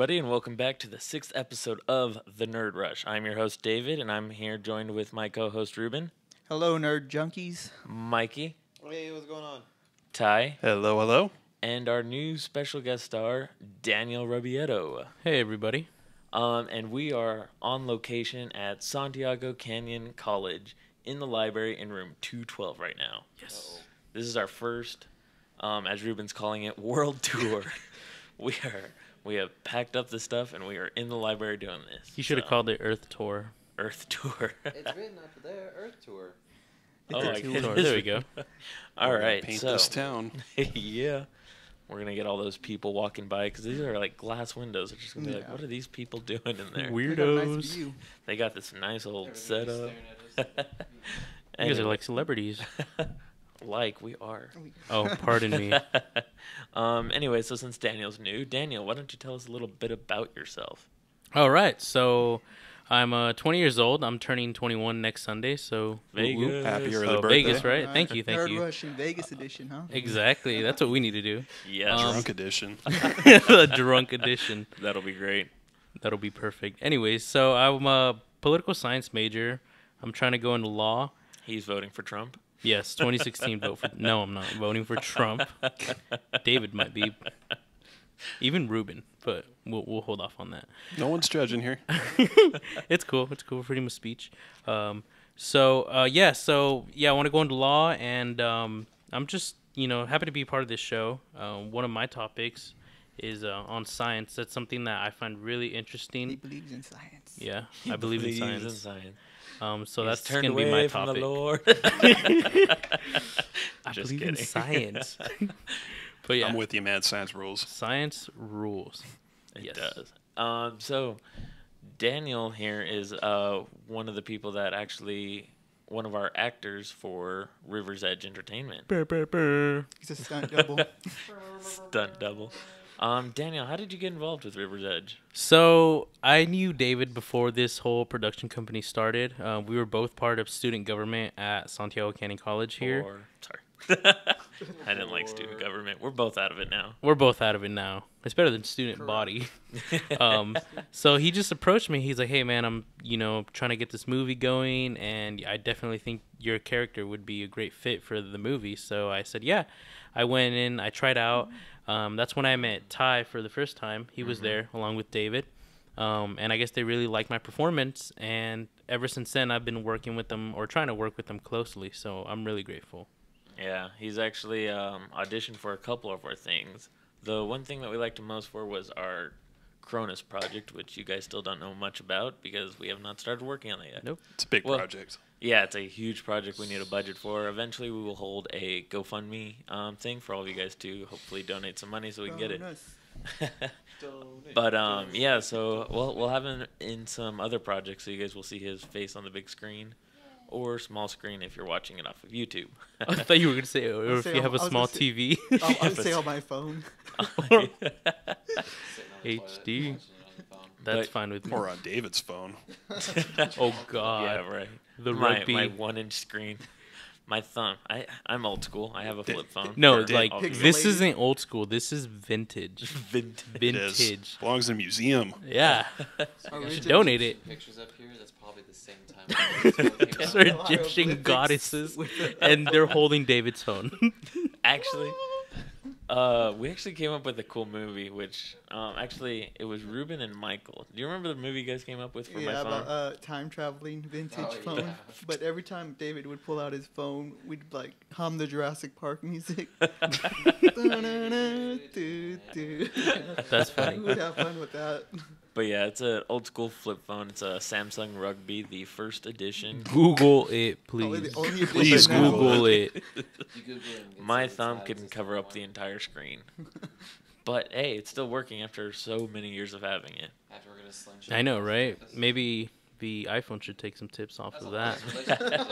everybody, and welcome back to the 6th episode of The Nerd Rush. I'm your host, David, and I'm here joined with my co-host, Ruben. Hello, nerd junkies. Mikey. Hey, what's going on? Ty. Hello, hello. And our new special guest star, Daniel Rebolledo. Hey, everybody. And we are on location at Santiago Canyon College in the library in room 212 right now. Yes. This is our first, as Ruben's calling it, world tour. We have packed up the stuff, and we are in the library doing this. You should have called it Earth Tour. Earth Tour. It's written up there, Earth Tour. There we go. All right, Paint so this town. yeah, we're gonna get all those people walking by because these are like glass windows. They're just gonna be like, "What are these people doing in there?" Weirdos. They got this nice old setup. You guys are like celebrities. Like we are. Oh, pardon me. Anyway, so since Daniel's new, Daniel, why don't you tell us a little bit about yourself? All right, so I'm 20 years old. I'm turning 21 next Sunday, so Vegas. Happy early so birthday. Vegas, right? Thank you. Nerd Rush in Vegas edition, huh? Exactly. That's what we need to do. Yes. Drunk edition. A drunk edition. That'll be great. That'll be perfect. Anyways, so I'm a political science major. I'm trying to go into law. He's voting for Trump. Yes, 2016 vote for. No, I'm not voting for Trump. David might be. Even Ruben, but we'll hold off on that. No one's judging here. It's cool. It's cool. Freedom of speech. I want to go into law, and I'm just happy to be part of this show. One of my topics is on science. That's something that I find really He interesting. believes in science. Yeah, I believe in science. So that's turned gonna be away my from topic. the Lord. I Just believe in kidding. science. But yeah, I'm with you, man. Science rules. science rules. It Yes. does. So Daniel here is one of the people that one of our actors for River's Edge Entertainment. He's a stunt double. Stunt double. Daniel, how did you get involved with River's Edge? So I knew David before this whole production company started. We were both part of student government at Santiago Canyon College here. Sorry. I didn't like student government. We're both out of it now. We're both out of it now. It's better than student body. So he just approached me. He's like, "Hey, man, I'm trying to get this movie going, and I definitely think your character would be a great fit for the movie." So I said, "Yeah." I went in. I tried out. That's when I met Ty for the first time. He was there along with David. And I guess they really liked my performance. And ever since then, I've been working with them or trying to work with them closely. So I'm really grateful. Yeah, he's actually auditioned for a couple of our things. The one thing that we liked him most for was our Cronus project, which you guys still don't know much about because we have not started working on it yet. Nope. It's a big project. Yeah, it's a huge project we need a budget for. Eventually, we will hold a GoFundMe thing for all of you guys to hopefully donate some money so we can get it. But yeah, so we'll have him in some other projects, so you guys will see his face on the big screen or small screen if you're watching it off of YouTube. I thought you were going to say, or if you have a small TV. I'll say on my phone. HD. That's fine with me. Or on David's phone. Oh, God. Yeah, right. The my rugby. 1-inch screen. My thumb. I'm old school. I have a flip phone. No, Or like, obviously. this isn't old school. This is vintage. Vintage. It is. Vintage. Belongs in a museum. Yeah. You should donate it. Pictures up here, that's probably the same time. Those are Egyptian goddesses, and they're holding David's phone. Actually, we actually came up with a cool movie, which actually it was Ruben and Michael. Do you remember the movie you guys came up with for my Yeah, phone? about time traveling vintage Oh, yeah. phone. But every time David would pull out his phone, we'd like hum the Jurassic Park music. That's funny. We'd have fun with that. But yeah, it's an old school flip phone. It's a Samsung Rugby, the first edition. Google it, Probably please. the only Please edition now. Google it. My thumb couldn't cover up the entire screen. But hey, it's still working after so many years of having it. After we're gonna slingshot. I know, right? Maybe the iPhone should take some tips off of that.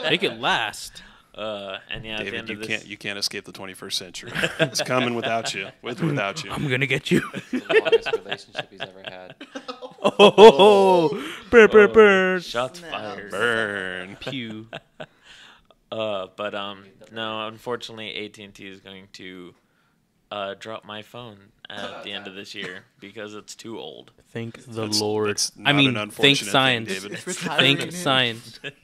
Make it last. And yeah, at the David, end of you this, can't escape the 21st century. It's coming without you. Without you. I'm gonna get you. The longest relationship he's ever had. Oh, burn. shots Snap. fired. Burn. Pew. But no, unfortunately, AT&T is going to drop my phone at the end of this year because it's too old. Thank the That's- Lord. that's I not mean, an thank unfortunate thing, science. David. It's retiring Thank him. science. David,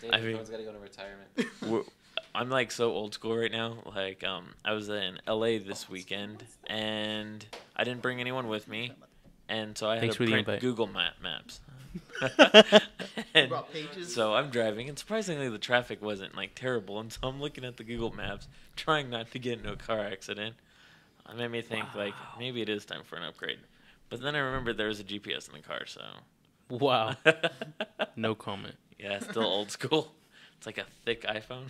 I mean- everyone's got to go into retirement. I'm like so old school right now. Like I was in LA this weekend and I didn't bring anyone with me, and so I had Thanks to for the print invite. Google Maps. You And brought pages. so I'm driving, and surprisingly the traffic wasn't like terrible, and so I'm looking at the Google Maps, trying not to get into a car accident. It made me think like maybe it is time for an upgrade, but then I remembered there was a GPS in the car, so Wow. No comment. yeah, still old school. It's like a thick iPhone.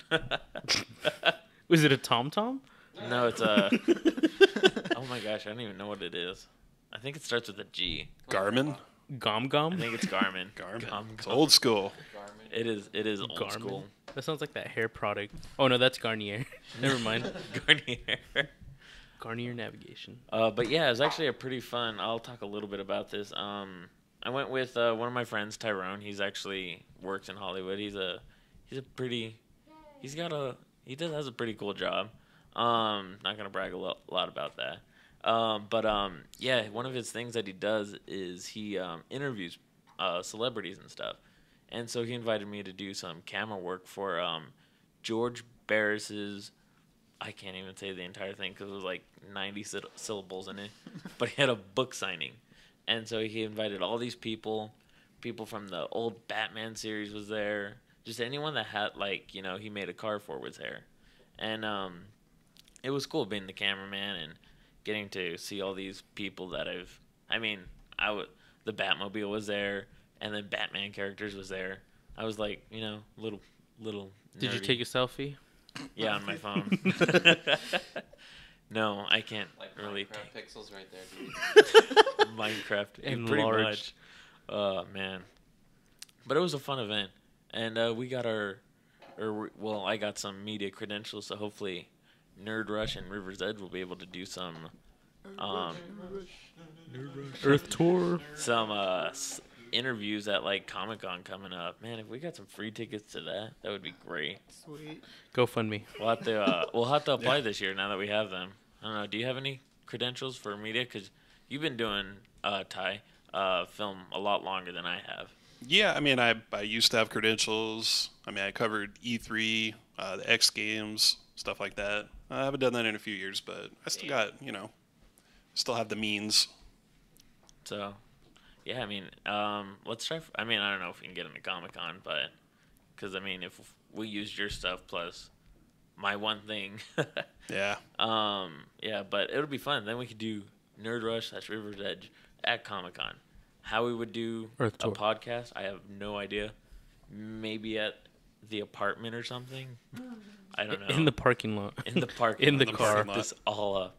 Was it a TomTom? No, it's a. Oh my gosh, I don't even know what it is. I think it starts with a G. Garmin? Gom I Gom? think it's Garmin. Garmin. It's Gum. old school. Garmin. It is old Garmin? school. That sounds like that hair product. Oh no, that's Garnier. Never mind. Garnier. Garnier Navigation. But yeah, it was actually a pretty fun. I'll talk a little bit about this. I went with one of my friends, Tyrone. He's actually works in Hollywood. He has a pretty cool job. Not gonna brag a lot about that. Yeah, one of his things that he does is he interviews celebrities and stuff. And so he invited me to do some camera work for George Barris's. I can't even say the entire thing because it was like 90 syllables in it. But he had a book signing. And so he invited all these people. People from the old Batman series was there. Just anyone that had, like, you know, he made a car for was there. And it was cool being the cameraman and getting to see all these people that the Batmobile was there, and then Batman characters was there. I was like, you know, little Did you nerdy. take a selfie? Yeah, on my phone. No, I can't Like really Minecraft pixels right there, dude. Minecraft. Enlarged. Pretty much. Oh, man. But it was a fun event. And we got I got some media credentials, so hopefully Nerd Rush and River's Edge will be able to do some Earth Tour. interviews at like Comic-Con coming up. Man, if we got some free tickets to that would be great. Sweet. GoFundMe. We'll have to apply this year now that we have them. I don't know. Do you have any credentials for media? Because you've been doing film a lot longer than I have. Yeah, I mean, I used to have credentials. I mean, I covered E3, the X Games, stuff like that. I haven't done that in a few years, but I still got, still have the means. So, yeah, I mean, let's try. I don't know if we can get into Comic-Con, but because if we used your stuff plus my one thing, Yeah. yeah, but it'll be fun. Then we could do Nerd Rush / River's Edge at Comic-Con. How we would do Earth a Tour. podcast, I have no idea. Maybe at the apartment or something. I don't know. In the parking lot. In the park. In the Let me car. set this all up.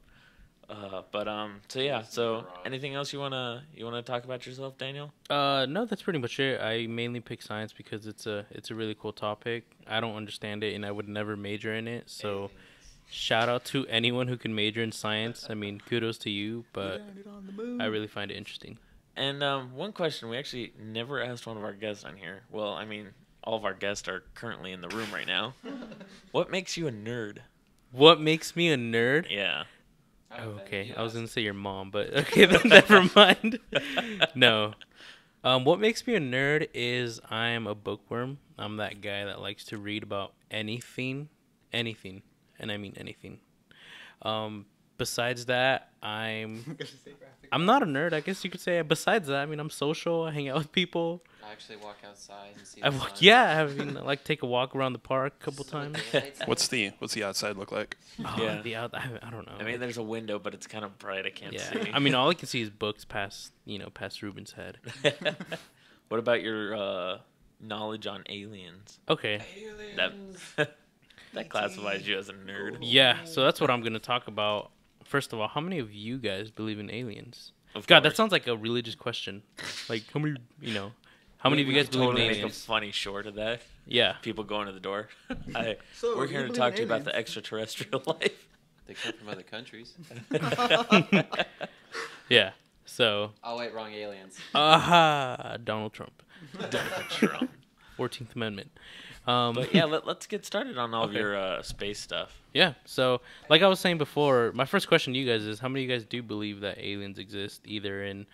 So yeah. So anything else you wanna talk about yourself, Daniel? No, that's pretty much it. I mainly pick science because it's a really cool topic. I don't understand it, and I would never major in it. So, shout out to anyone who can major in science. Kudos to you, but Landed on the moon. I really find it interesting. And one question we actually never asked one of our guests on here. Well, all of our guests are currently in the room right now. What makes you a nerd? What makes me a nerd? Yeah. Okay, I was gonna say your mom, but okay, then never mind. No. What makes me a nerd is I'm a bookworm. I'm that guy that likes to read about anything, and I mean anything. Besides that, I'm not a nerd. I guess you could say. Besides that, I'm social. I hang out with people. I actually walk outside and see. I like take a walk around the park a couple times. What's the outside look like? Oh, Yeah. I don't know. There's a window, but it's kind of bright. I can't Yeah. see. All I can see is books past Ruben's head. What about your knowledge on aliens? Okay. That classifies you as a nerd. Yeah, so that's what I'm going to talk about. First of all, how many of you guys believe in aliens? Of God, course. that sounds like a religious question. Like, how many of you guys believe totally in make a aliens? funny short of that. Yeah. People going to the door. So, We're you here to believe talk in to you about the aliens? extraterrestrial life. They come from other countries. Yeah. So, Oh wait, wrong aliens. aha, Donald Trump. Donald Trump. 14th Amendment. But yeah, let's get started on all of Okay. your space stuff. Yeah. So, like I was saying before, my first question to you guys is: how many of you guys do believe that aliens exist, either in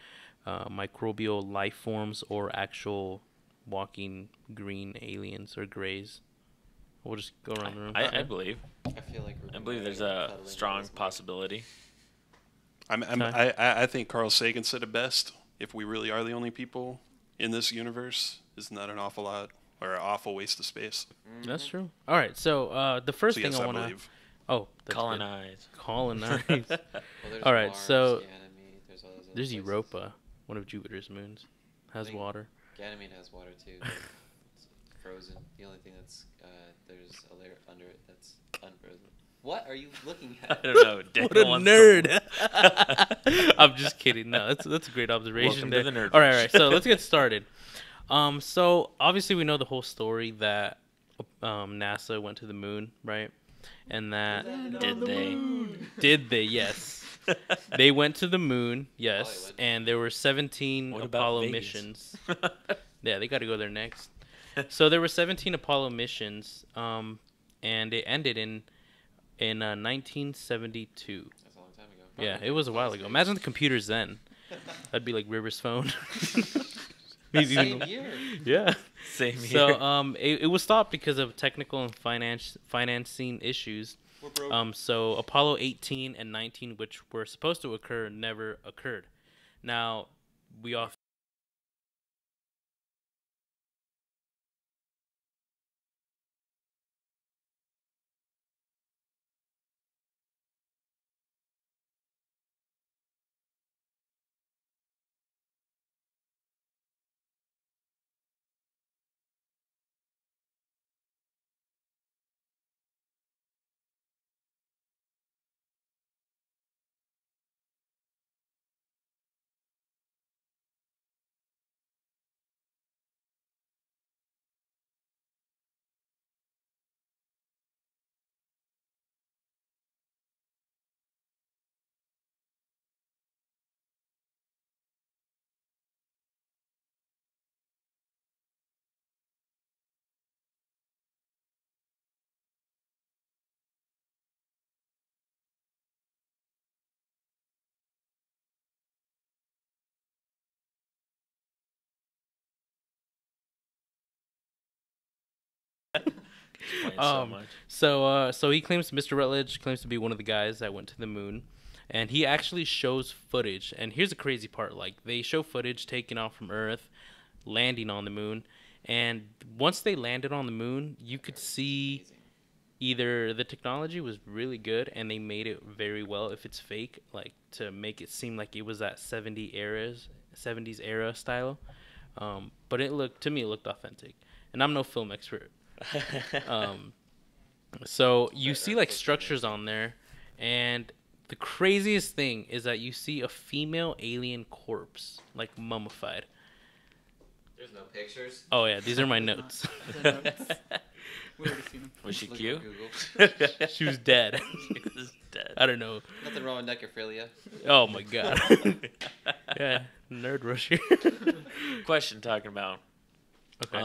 microbial life forms or actual walking green aliens or grays? We'll just go around the room. I believe. I feel like I believe there's a strong possibility. I think Carl Sagan said it best. If we really are the only people in this universe, isn't that an awful lot or an awful waste of space? That's true. All right. So the first So thing yes, I I want to. believe. Oh, that's Colonize. Good. Colonize. Well, there's All right, Mars, so Ganymede, there's all those other There's places. Europa, one of Jupiter's moons, has think- water. Ganymede has water too. But it's frozen. The only thing that's there's a layer under it that's unfrozen. What are you looking I at? don't know. What Daniel a wants to- nerd! I'm just kidding. No, that's a great observation. Welcome to there. the nerd All right, bench. all right. So let's get started. So obviously we know the whole story that NASA went to the moon, right? And that did they? Yes, they went to the moon. Yes, Hollywood. and there were 17 What about Apollo Vegas? missions. Yeah, they got to go there next. So there were 17 Apollo missions, and it ended in 1972. That's a long time ago. Yeah, Probably it was a while ago. Imagine the computers then. That'd be like River's phone. Maybe Same even- year. Yeah. Same here. So it was stopped because of technical and financing issues. We're broke. So Apollo 18 and 19, which were supposed to occur, never occurred. Now we all. Explains so much. So he claims Mr. Rutledge claims to be one of the guys that went to the moon, and he actually shows footage. And here's the crazy part: like they show footage taken off from Earth, landing on the moon, and once they landed on the moon, you could see either the technology was really good and they made it very well if it's fake, like to make it seem like it was that 70s era style. But it looked authentic, and I'm no film expert. So you see like structures on there, and the craziest thing is that you see a female alien corpse, like mummified. There's no pictures. Oh yeah, these are my notes. We already seen him. Was she Look cute? on Google. She was dead. She was dead. I don't know. Nothing wrong with necrophilia. Oh my god. Yeah, nerd rush here. Question talking about. Okay.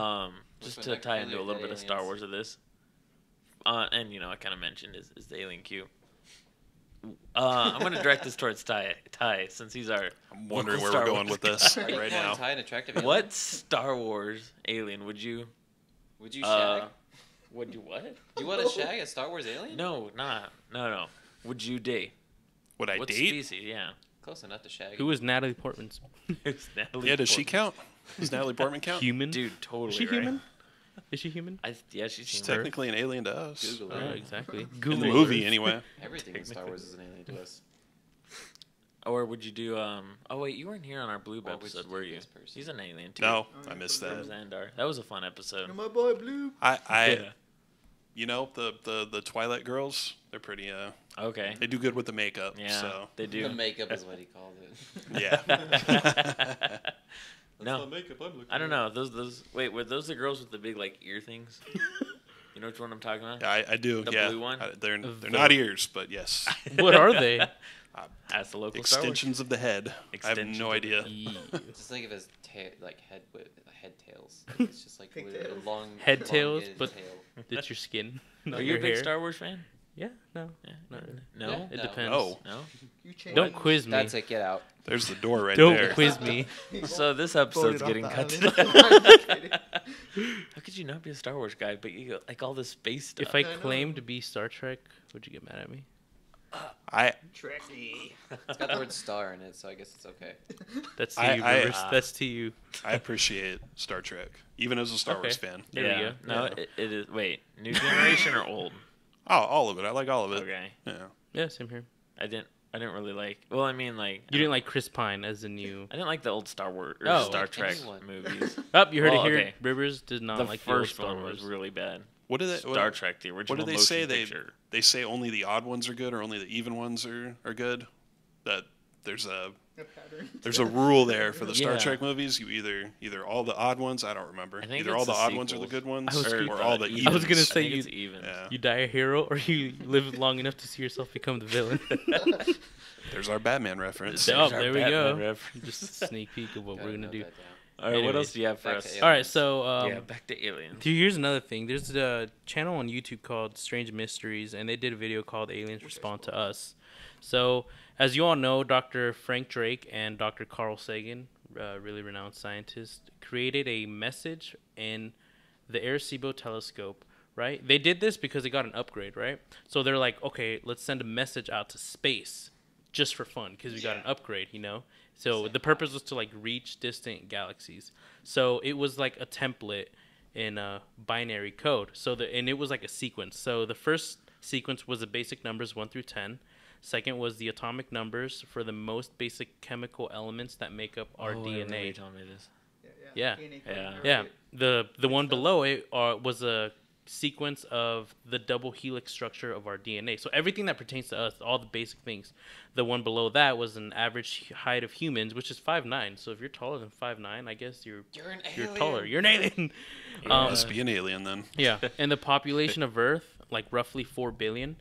Just Which to one? tie into a Alien little bit of Star aliens? Wars of this. And I kind of mentioned is the alien Q. I'm gonna direct this towards Ty since he's our. I'm wondering local where Star we're going Wars with this Are you right calling now. Ty an attractive alien? What Star Wars alien would you? Would you shag? Would you what? You want to shag a Star Wars alien? No. Would you date? Would I What date? species? Yeah. Close enough to shag. Who is Natalie Portman's It's Natalie Yeah, does she Portman. count? Does Natalie Portman count? human? Dude, totally. is she right. human? Is she human? Yeah, she's She's human. technically an alien to us. Google Oh, it. exactly. In the Google movie, Earth. anyway. Everything in Star Wars is an alien to us. Or would you do? Oh wait, you weren't here on our Blue Or would episode, you were do you? this person? He's an alien too. No, Oh, I yeah, missed From that. Xandar. That was a fun episode. And my boy Blue. I you know, the Twilight girls, they're pretty Okay. they do good with the makeup. Yeah, So they The do. makeup is what he called it. yeah. No. the makeup I'm looking I don't know. Those. Wait, were those the girls with the big like ear things? You know which one I'm talking about? Yeah, I do. The yeah. blue one? They're The- not ears, but yes. What are they? Ask the local Star Wars. Extensions of the head. I have Extensions no of the idea. head. Just think of his head tails. Like, it's just like a long Head tails, elongated but tail. it's your skin. Are not you your a big hair. Star Wars fan? Yeah, no, Yeah. not really. No. Yeah. It No. depends. No. No. You changed. Don't quiz me. That's it. Get out. There's the door right Don't there. quiz me. So this episode's Voted off getting the cut. island. I'm kidding. How could you not be a Star Wars guy, but you like all this space stuff? If I I know. claim to be Star Trek, would you get mad at me? I Trekkie. It's got the word star in it, so I guess it's okay. That's to I- you, I- Rivers. That's to you. I appreciate Star Trek, even as a Star Okay. Wars fan. There we yeah. go. No, Yeah. it is. Wait, new generation or old? Oh, all of it. I like all of it. Okay. Yeah. Yeah, same here. I didn't really like. Well, I mean, like You didn't like Chris Pine as the new. I didn't like the old Star Wars or Oh. Star Like Trek anyone. movies. Oh, you heard Well, it here. okay. Rivers did not The like the old first Star one Wars. was really bad. What did they? Star Trek, the original. What did they motion say? Picture. They say only the odd ones are good, or only the even ones are good. That there's a A pattern. there's a rule there for the Star Yeah. Trek movies. You either all the odd ones. I don't remember. I think Either it's all the the odd ones are the sequels. good ones, I was or gonna- all the evens. evens. I was gonna say think you- it's even. Yeah. You die a hero, or you live long enough to see yourself become the villain. There's our Batman reference. Oh, There's our there we Batman go. reference. Just a sneak peek of what Gotta we're gonna note do. that down. All right, what Anyways, else do you have for back us? to All right, so yeah, back to aliens. here's another thing. There's a channel on YouTube called Strange Mysteries, and they did a video called Aliens Respond to Us. So, as you all know, Dr. Frank Drake and Dr. Carl Sagan, really renowned scientists, created a message in the Arecibo telescope, right? They did this because they got an upgrade, right? So they're like, okay, let's send a message out to space just for fun because we got an upgrade, you know? So the purpose was to like reach distant galaxies. So it was like a template in binary code. And it was like a sequence. So the first sequence was the basic numbers 1 through 10. Second was the atomic numbers for the most basic chemical elements that make up our I remember you DNA. telling me this. Yeah. DNA Yeah. code. Yeah, the one below it was a sequence of the double helix structure of our DNA. So everything that pertains to us, all the basic things. The one below that was an average height of humans, which is 5'9". So if you're taller than 5'9", I guess you're taller. You're an alien. Must be an alien then. Yeah, and the population of Earth, like roughly 4 billion.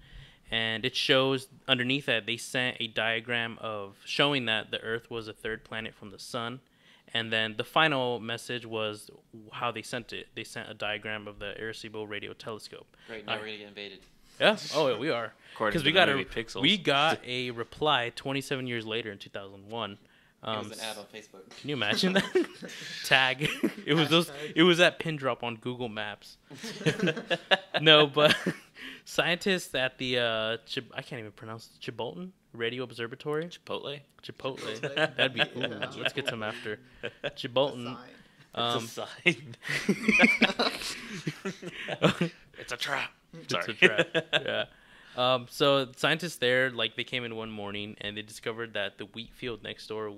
And it shows underneath that they sent a diagram of showing that the Earth was a third planet from the sun. And then the final message was how they sent it. They sent a diagram of the Arecibo radio telescope. Right now we're gonna get invaded. Yeah. Oh, yeah, we are. According Because to we the got movie Pixels. we got a reply 27 years later in 2001. It was an ad on Facebook. Can you imagine that? Tag. It was those. It was that pin drop on Google Maps. No, but scientists at the I can't even pronounce it, Chibolton Radio Observatory. Chipotle. Chipotle. That'd be. Ooh, Yeah. let's get some after. A Chibolton. sign. It's a sign. It's a trap. Sorry. It's a trap. Yeah. So scientists there, like, they came in one morning and they discovered that the wheat field next door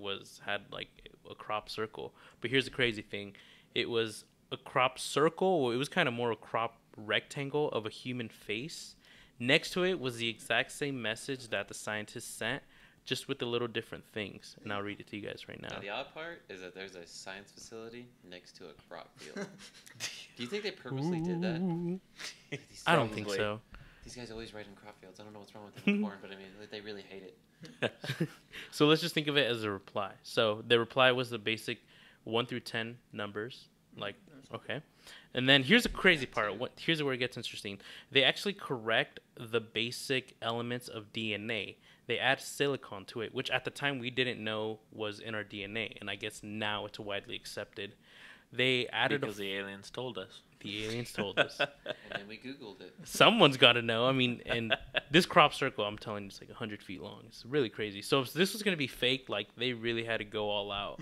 had like a crop circle. But here's the crazy thing: it was a crop circle. Well, it was kind of more a crop rectangle of a human face. Next to it was the exact same message that the scientists sent, just with the little different things. And I'll read it to you guys right now. Now the odd part is that there's a science facility next to a crop field. Do you think they purposely did that? Ooh. These I don't guys- think so. These guys always write in crop fields. I don't know what's wrong with them in corn, but I mean, they really hate it. So let's just think of it as a reply. So the reply was the basic 1 through 10 numbers. Like, okay. And then here's the crazy part. Here's where it gets interesting. They actually correct the basic elements of DNA. They add silicon to it, which at the time we didn't know was in our DNA. And I guess now it's widely accepted. They added Because the aliens told us. the aliens told us. And then we Googled it. Someone's got to know. I mean, and this crop circle, I'm telling you, it's like 100 feet long. It's really crazy. So if this was going to be fake, like, they really had to go all out.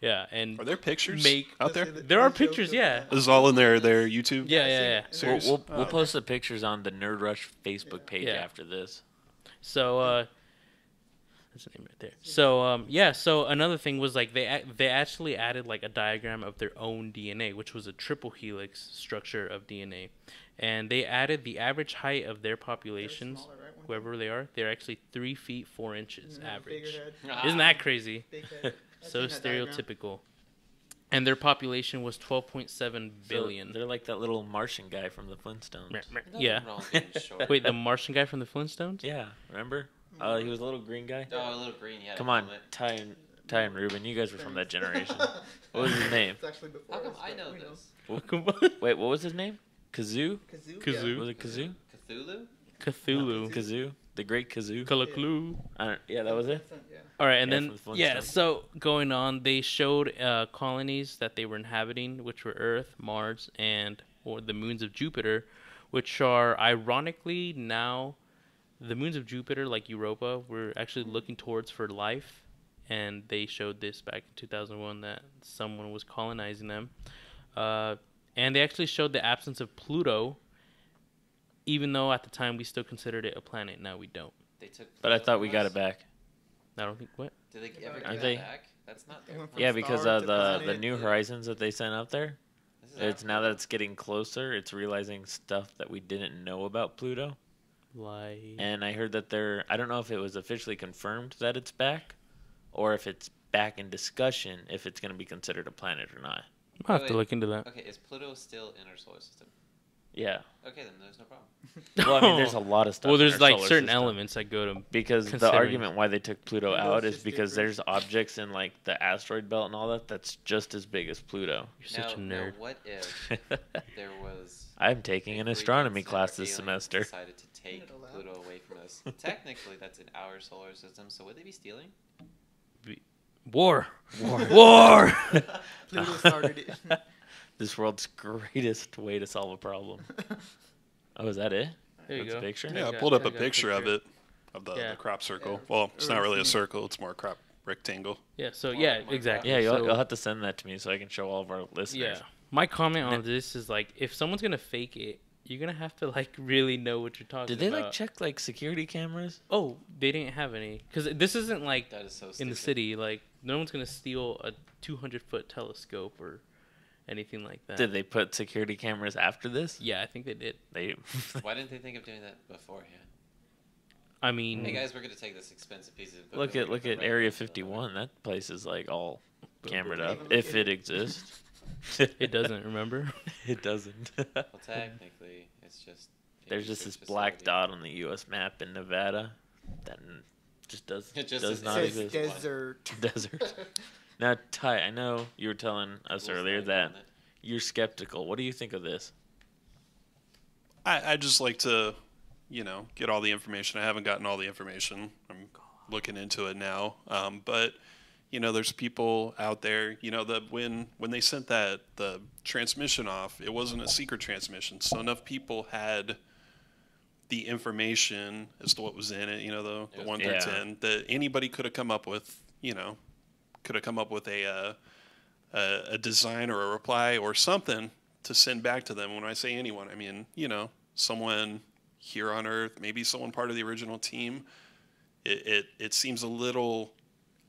Yeah, and Are there pictures Make- out there? there are pictures, yeah. This is all in their YouTube. yeah. Serious? We'll Oh. post the pictures on the Nerd Rush Facebook page Yeah. after this. So that's the name right there. So yeah. So another thing was like they actually added like a diagram of their own DNA, which was a triple helix structure of DNA, and they added the average height of their populations, smaller, right? whoever they are. They're actually 3 feet 4 inches And then a bigger average. head, Isn't that crazy? big head. I've So seen that diagram. stereotypical. And their population was 12.7 billion. So they're like that little Martian guy from the Flintstones. Nothing Yeah. wrong with being short. Wait, the Martian guy from the Flintstones? Yeah, remember? He was a little green guy. Oh, a little green. Yeah. Come on, Ty. Ty and Ruben, you guys were from that generation. What was his name? It's actually before How come us, I but know we this? Wait, what was his name? Kazoo? Kazoo. Was it Kazoo? Cthulhu? Cthulhu. Kazoo? The Great Kazoo? Kalaklu. Yeah, that was it. Yeah. All right, and Yeah, then from the yeah, Flintstones. so going on, they showed colonies that they were inhabiting, which were Earth, Mars, or the moons of Jupiter, which are ironically now the moons of Jupiter, like Europa, we're actually looking towards for life, and they showed this back in 2001 that someone was colonizing them, and they actually showed the absence of Pluto, even though at the time we still considered it a planet. Now we don't. They took. But I Pluto thought we from got us? it back. I don't think what. Did they ever Aren't get they? it back? That's not They their. went from Yeah, because star of to the planet. New Horizons that they sent up there. This is It's our now that Pluto. it's getting closer, it's realizing stuff that we didn't know about Pluto. Like And I heard that I don't know if it was officially confirmed that it's back, or if it's back in discussion if it's going to be considered a planet or not. I'll have to Wait. look into that. Okay, is Pluto still in our solar system? Yeah. Okay, then there's no problem. Well, I mean, there's a lot of stuff. Well, in there's our like solar certain system. elements that go to Because the considering- argument why they took Pluto Pluto's out is just because different. there's objects in like the asteroid belt and all that that's just as big as Pluto. You're such a Now, nerd. what if there was? I'm taking if an we astronomy consider class this aliens semester. Decided to take Isn't it allowed? Pluto away from us. Technically, that's in our solar system. So would they be stealing? War. War. Pluto started it. This world's greatest way to solve a problem. Oh, is that it? There you That's go. a picture? Yeah, I got- pulled up I a got picture of it, of Yeah. the crop circle. Yeah. Well, it's not Or really a seen it. circle; it's more a crop rectangle. Yeah. So Well, yeah, my exactly. Yeah, you'll So, have to send that to me so I can show all of our listeners. yeah. My comment on this is like, if someone's gonna fake it, you're gonna have to like really know what you're talking Did they about. like check like security cameras? Oh, they didn't have any, because this isn't like That is so stupid. in the city. Like, no one's gonna steal a 200-foot telescope or anything like that. Did they put security cameras after this? Yeah, I think they did. They Why didn't they think of doing that beforehand? I mean, Hey guys, we're gonna take this expensive piece of equipment. look we're at gonna look put at right Area next to the 51. That place is like all Boom, camered boom. up Even if look it at- exists. it doesn't. Remember? It doesn't. Well, technically, it's just. There's just this black dot on the U.S. map in Nevada that just does It just does says not Says exist. desert. Desert. Now, Ty, I know you were telling us earlier that you're skeptical. What do you think of this? I just like to, get all the information. I haven't gotten all the information. I'm looking into it now. But there's people out there. When they sent the transmission off, it wasn't a secret transmission. So enough people had the information as to what was in it. The 1 through Yeah. 10 that anybody could have come up with. Could have come up with a design or a reply or something to send back to them. When I say anyone, I mean someone here on Earth, maybe someone part of the original team. It seems a little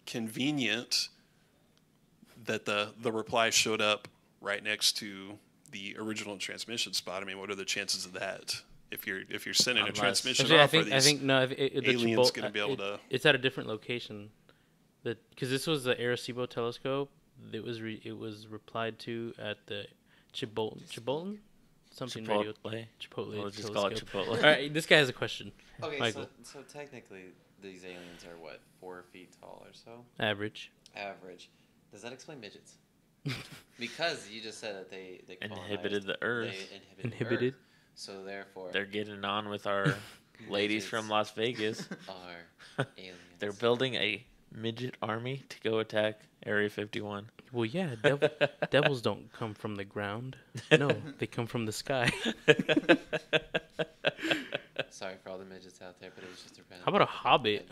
convenient that the reply showed up right next to the original transmission spot. I mean, what are the chances of that? If you're sending a Unless- transmission Actually, off, I think no. The aliens Chipotle- gonna be able to- It's at a different location. Because this was the Arecibo telescope. It was replied to at the Chibolton something radio. Chipotle. Chipotle. We'll just call it telescope. Chipotle. All right, this guy has a question. Okay, Michael. so technically, these aliens are what, 4 feet tall or so? Average. Average. Does that explain midgets? Because you just said that they Inhibited colonized- the Earth. They Inhibited. Earth, so therefore, They're getting on with our ladies from Las Vegas. are aliens. They're building a midget army to go attack Area 51. Well, yeah. Devils don't come from the ground. No, they come from the sky. Sorry for all the midgets out there, but it was just a random. How about a hobbit?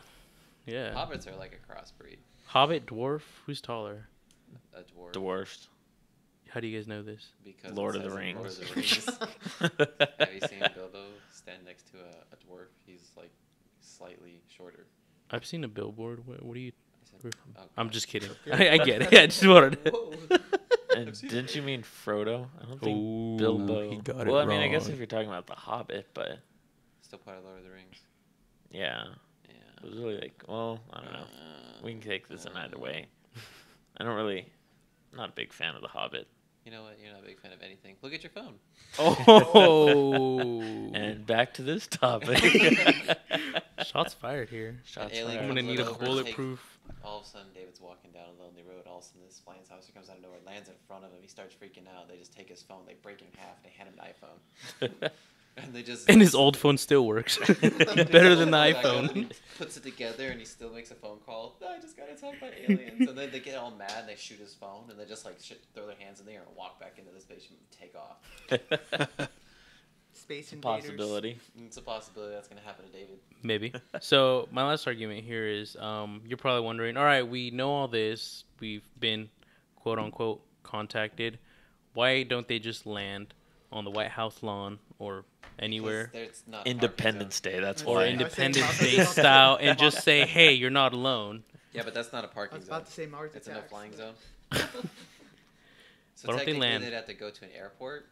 Yeah. Hobbits are like a crossbreed. Hobbit, dwarf. Who's taller? A dwarf. Dwarfs. How do you guys know this? Because Lord it of the says in Lord Rings. of the Rings. Have you seen Bilbo stand next to a dwarf? He's like slightly shorter. I've seen a billboard. What do you? I said, oh, I'm God. just kidding. I get it. I just wanted. Whoa. And didn't you mean Frodo? I don't think Ooh, Bilbo. he got it Well, I mean, I guess wrong. if you're talking about the Hobbit, but Still part of Lord of the Rings. yeah, Yeah. it was really like, well, I don't know. We can take this in either way. I don't really, I'm not a big fan of the Hobbit. You know what? You're not a big fan of anything. Look at your phone. Oh. And back to this topic. Shots fired here. Shots alien I'm fired. gonna comes need a over, bulletproof. All of a sudden, David's walking down a lonely road. All of a sudden, this flying saucer comes out of nowhere, lands in front of him. He starts freaking out. They just take his phone, they break it in half, they hand him an iPhone. And they just And his old phone still works. Better than the iPhone. He puts it together and he still makes a phone call. "No, I just got attacked by aliens." And then they get all mad and they shoot his phone and they just like throw their hands in the air and walk back into the spaceship and take off. Space invaders. Possibility. It's a possibility that's going to happen to David. Maybe. So my last argument here is, you're probably wondering, all right, we know all this. We've been, quote unquote, contacted. Why don't they just land on the White House lawn or anywhere? Because there's not a Independence parking Day. That's Or why. Independence Day style, and just say, hey, you're not alone. zone. Yeah, but that's not a I parking was zone. about to say Mars It's a no attacks. flying zone. Why So don't they technically, land? they'd have to go to an airport.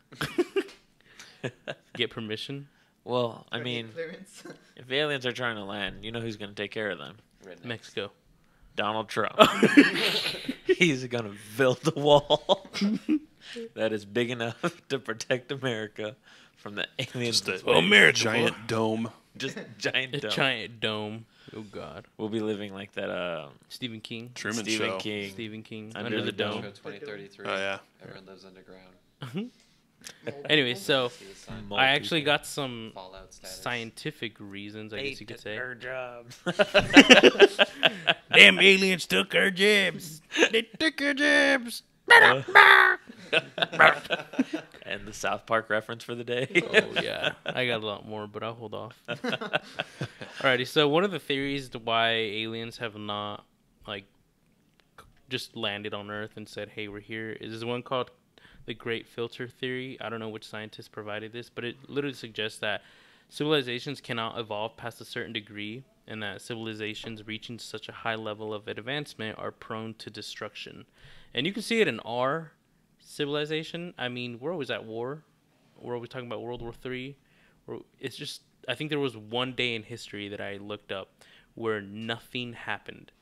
Get permission. Well, I Or mean, get clearance. if aliens are trying to land, you know who's going to take care of them? Rednecks. Mexico. Donald Trump. He's going to build the wall that is big enough to protect America from the aliens. Just in a space. giant dome. Just giant A dome. giant dome. Oh, God. We'll be living like that Stephen King. Truman Stephen Show. King. Stephen King. Under Under the the Dome. Show 2033. Oh, yeah. Everyone lives underground. Anyway, so See the sun. Mole I actually people. got some Fallout status. scientific reasons, I guess you could say. Our jobs. Damn aliens took our jobs. They took our jobs. And the South Park reference for the day. Oh, yeah. I got a lot more, but I'll hold off. Alrighty, so one of the theories to why aliens have not, like, just landed on Earth and said, hey, we're here, is this one called the Great Filter Theory. I don't know which scientist provided this, but it literally suggests that civilizations cannot evolve past a certain degree, and that civilizations reaching such a high level of advancement are prone to destruction. And you can see it in our civilization. I mean, we're always at war. We're always talking about World War III. It's just, I think there was one day in history that I looked up where nothing happened.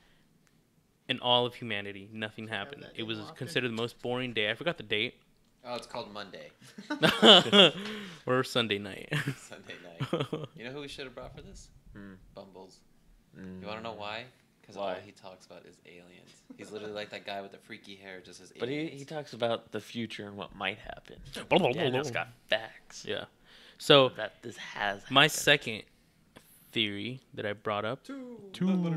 In all of humanity, nothing happened. that It was more often. considered the most boring day. I forgot the date. Oh, it's called Monday. Or Sunday night. Sunday night. You know who we should have brought for this? Hmm. Bumbles. You want to know why? Because Why? all he talks about is aliens. He's literally like that guy with the freaky hair, just as But aliens. he talks about the future and what might happen. Blah, blah, blah, Daniel's blah. got facts. Yeah. So That this has my happened. second theory that I brought up. Number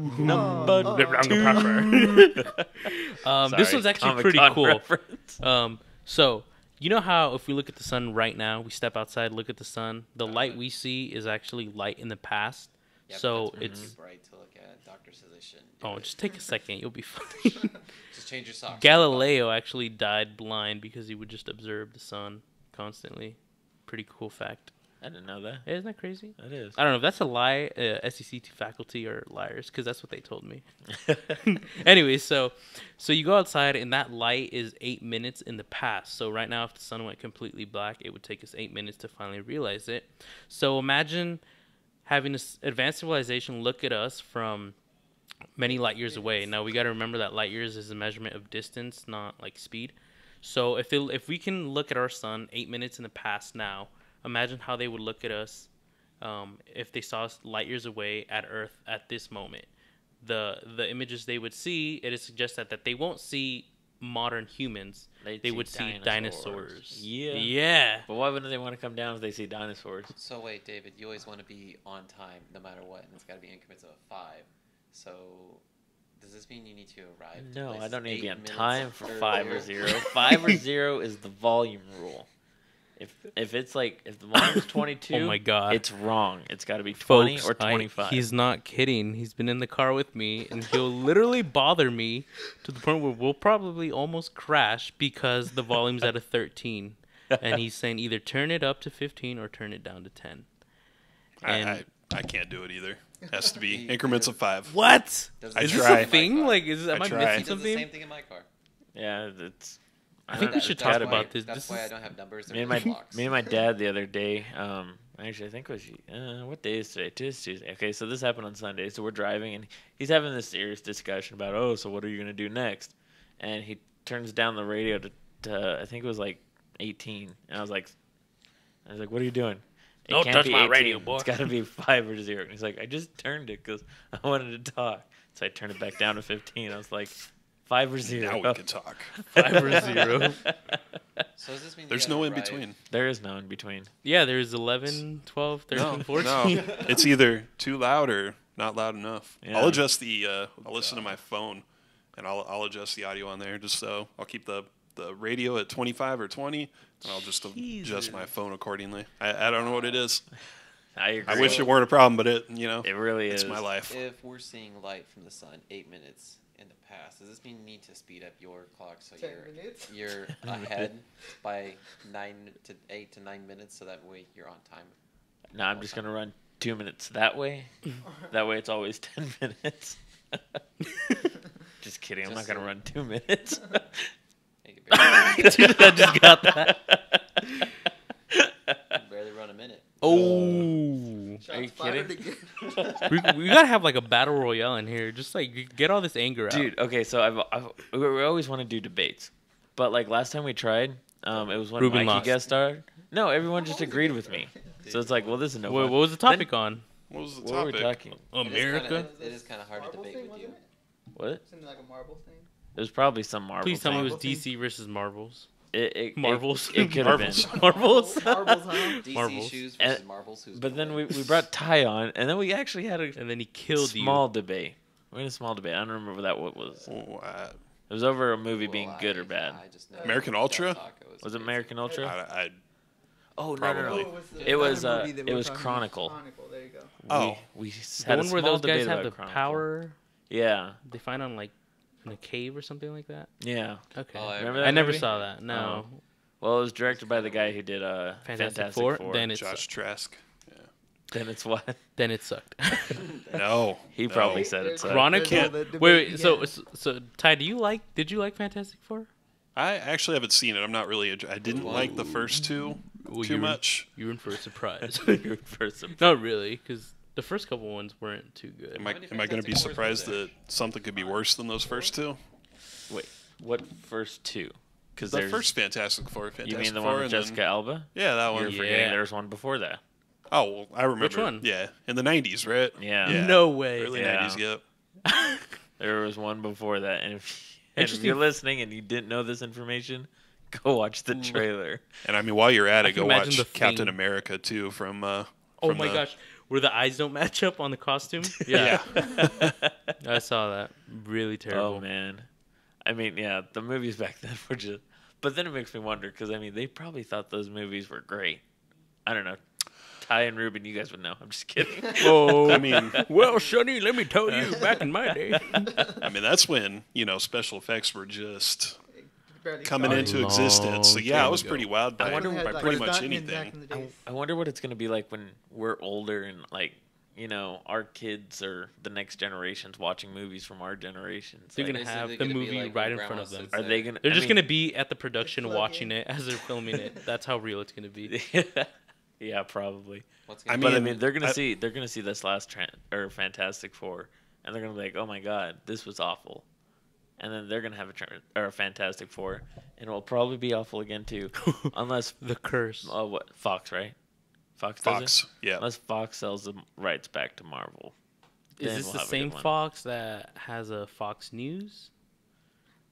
This one's actually pretty Comic-Con cool. reference. So you know how if we look at the sun right now, we step outside, look at the sun. The light we see is actually light in the past. Yeah, but So that's it's really bright to look at. Doctor says I shouldn't. Do oh, it. just take a second, you'll be fine. Just change your socks. Galileo actually died blind because he would just observe the sun constantly. Pretty cool fact. I didn't know that. Isn't that crazy? That is. I don't know if that's a lie. SEC faculty are liars because that's what they told me. Anyway, so you go outside and that light is 8 minutes in the past. So right now, if the sun went completely black, it would take us 8 minutes to finally realize it. So imagine having this advanced civilization look at us from many light years away. Now we got to remember that light years is a measurement of distance, not like speed. So if we can look at our sun 8 minutes in the past now, imagine how they would look at us if they saw us light years away at Earth at this moment. The images they would see, it suggests that they won't see modern humans. They would see dinosaurs. Yeah. Yeah. But why wouldn't they want to come down if they see dinosaurs? So wait, David, you always want to be on time no matter what, and it's got to be increments of 5. So does this mean you need to arrive? to No, I places don't need to be 8 on minutes time for 5 or earlier? 0. 5 or 0 is the volume rule. If it's like if the volume's 22, Oh my God. it's wrong. It's got to be 20 Folks, or 25. he's not kidding. He's been in the car with me, and he'll literally bother me to the point where we'll probably almost crash because the volume's at a 13. And he's saying either turn it up to 15 or turn it down to 10. And I can't do it either. It has to be increments of 5. what? Does I it Is do this the try. a same thing? in my car? Like, am I try. It missing does the something? same thing in my car. Yeah, it's. I think we should That's talk why- about this. That's This why I is- don't have numbers. Me and my dad the other day. Actually, I think it was what day is today? Today's Tuesday. Okay, so this happened on Sunday. So we're driving, and he's having this serious discussion about, so what are you gonna do next? And he turns down the radio to I think it was like 18, and I was like, what are you doing? It Don't can't touch be my 18. radio, boy. It's got to be 5 or 0. And he's like, I just turned it because I wanted to talk. So I turned it back down to 15. I was like, 5 or 0. Now we can talk. 5 or 0. So does this mean There's no in between. There is no in between. Yeah, there's 11, 12, 13, No, 14. no. It's either too loud or not loud enough. Yeah. I'll adjust the. I'll listen to my phone, and I'll adjust the audio on there just so I'll keep the radio at 25 or 20, and I'll just adjust my phone accordingly. I don't know what it is. I agree. I wish it weren't a problem, but it It really it's is. my life. If we're seeing light from the sun 8 minutes in the past, does this mean you need to speed up your clock so 10 minutes? you're ahead by 8 to 9 minutes, so that way you're on time? No, I'm just gonna run 2 minutes that way. That way it's always 10 minutes. Just kidding. I'm not Just gonna so- run 2 minutes. You can barely, I just got that. barely run a minute. Oh. Are you Shots fired kidding? again. We gotta have like a battle royale in here. Just like get all this anger out. Dude, okay, so we always want to do debates, but like last time we tried, it was when Ruben Mikey lost. guest starred. No, everyone just agreed with me, so it's like, well, this is no What fun. was the topic on? What was the What were we topic? talking? America? It is kind of hard to Marvel debate thing, with you. wasn't it? What? Wasn't it like a Marvel thing? It was probably some Marvel. Please tell me it was Marvel DC versus Marvels. Marvels. Marvels. It could have been. Marvels. Marvels, huh? DC Marvels. shoes versus And- marbles. Who's But then gonna we brought Ty on, and then we actually had a And then he killed small debate. We had a small debate. I don't remember what was. Oh, It was over a movie win? being Well, good or bad. I just know American Del Ultra? Taco is Was it crazy. American Ultra? I Oh Probably. It was, it was Chronicle. Chronicle, there you go. Oh. we The had a one where small those guys debate have about the Chronicle. power Yeah, they find on like in a cave or something like that. yeah. Okay. Oh, I Remember I that never movie? saw that. No. Well, it was directed by the guy who did Fantastic Four. Four. Then it's Josh Trask. Then it's what? then it sucked. No. He no. probably said it. So. Chronicle. There's all Wait, the debate wait. you So, get. so Ty, did you like Fantastic Four? I actually haven't seen it. I'm not really. I didn't like the first two Well, too much. You're in for a surprise. First, Not really, because the first couple ones weren't too good. Am How many I going to be Fantastic Fours surprised were there? that something could be worse than those first two? wait, what first two? Because The first Fantastic Four, You mean the Four, one with and Jessica then, Alba? yeah, that You're one. Yeah. forgetting there was one before that. Oh, well, I remember. Which one? Yeah, in the '90s, right? Yeah. No way. Early Yeah. '90s. Yep. There was one before that, and if Interesting. you're listening and you didn't know this information, go watch the trailer. And I mean, while you're at I it, can go imagine watch the Captain Thing. America too. From Oh from my the- gosh, where the eyes don't match up on the costume. Yeah. I saw that. Really terrible. Oh man, I mean, yeah, the movies back then were just. But then it makes me wonder because I mean, they probably thought those movies were great. I don't know. Ty and Ruben, you guys would know. I'm just kidding. Oh, I mean, well, Sonny, let me tell you, back in my day. I mean that's when special effects were just Barely coming started. into existence. So Long yeah, I time was ago. pretty wowed by, I wonder- Had, by like, pretty much stuntmen back anything. in the days. I wonder what it's gonna be like when we're older and like our kids or the next generations watching movies from our generations. They're Like, gonna Basically have the gonna be movie like right when in front grandma of them. sits are there. they gonna? They're I just mean, gonna be at the production Plug watching in. it as they're filming it. That's how real it's gonna be. Yeah, probably. What's I gonna But I mean, mean, they're gonna I- see this last or Fantastic Four, and they're gonna be like, "Oh my God, this was awful," and then they're gonna have a Fantastic Four, and it will probably be awful again too, unless The curse. what Fox, right? Fox does Fox. it? Yeah. Unless Fox sells the rights back to Marvel. Is Then this we'll the have a same good one. Fox that has a Fox News?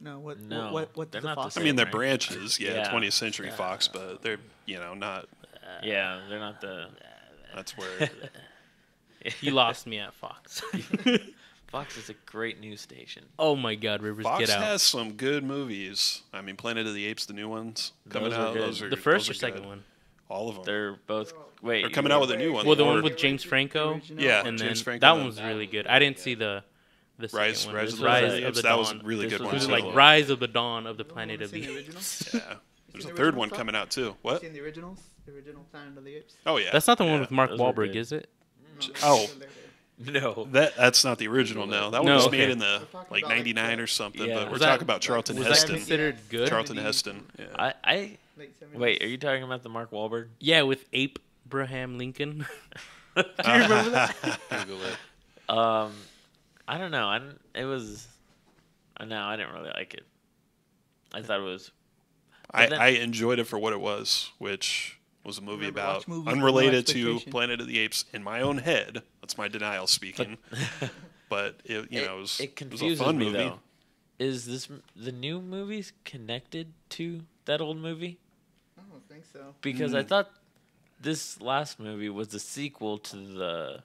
No, what? No, What? they're The not the Fox I same. mean, they're right? branches. Yeah, Yeah. 20th Century Fox, but they're not. Yeah, they're not the. That's where. You lost me at Fox. Fox is a great news station. Oh my God, Rivers, Fox get out. has some good movies. I mean, Planet of the Apes, the new ones coming Those are out. good. Those are The first or those are second good. one? All of them. They're both. Wait, They're coming out with a new one. Well, the Or one with James Franco. Yeah, And then James Franco. that the one was That really was good. really I didn't good. see the second Rise one. of This the Rise Planet of Apes. the That was a Dawn. really This good was one. It was really too. like good. Rise of the Dawn of the Planet of Seen the the Apes. originals? Yeah. There's a the third original one stuff? coming out too. What? Seen the originals? The original Planet of the Apes? Oh yeah. That's not the one Yeah. with Mark Those were Wahlberg, good. is it? No, Oh. No. That's not the original. No, that one No, was okay. made in the We're talking like about, like, '99 the- or something. Yeah. But we're Was that- talking about Charlton Was Heston. that considered good? Charlton Heston. Yeah. I Late 70s. wait. Are you talking about the Mark Wahlberg? Yeah, with Abraham Lincoln. Do you remember that? Google it. I don't know. It was. No, I didn't really like it. I thought it was. I enjoyed it for what it was, which was a movie Remember, about watch movies with no unrelated to expectation. Planet of the Apes in my own head. That's my denial speaking. But it was It it was a confuses fun me movie. though. Is the new movies connected to that old movie? I don't think so. Because I thought this last movie was the sequel to the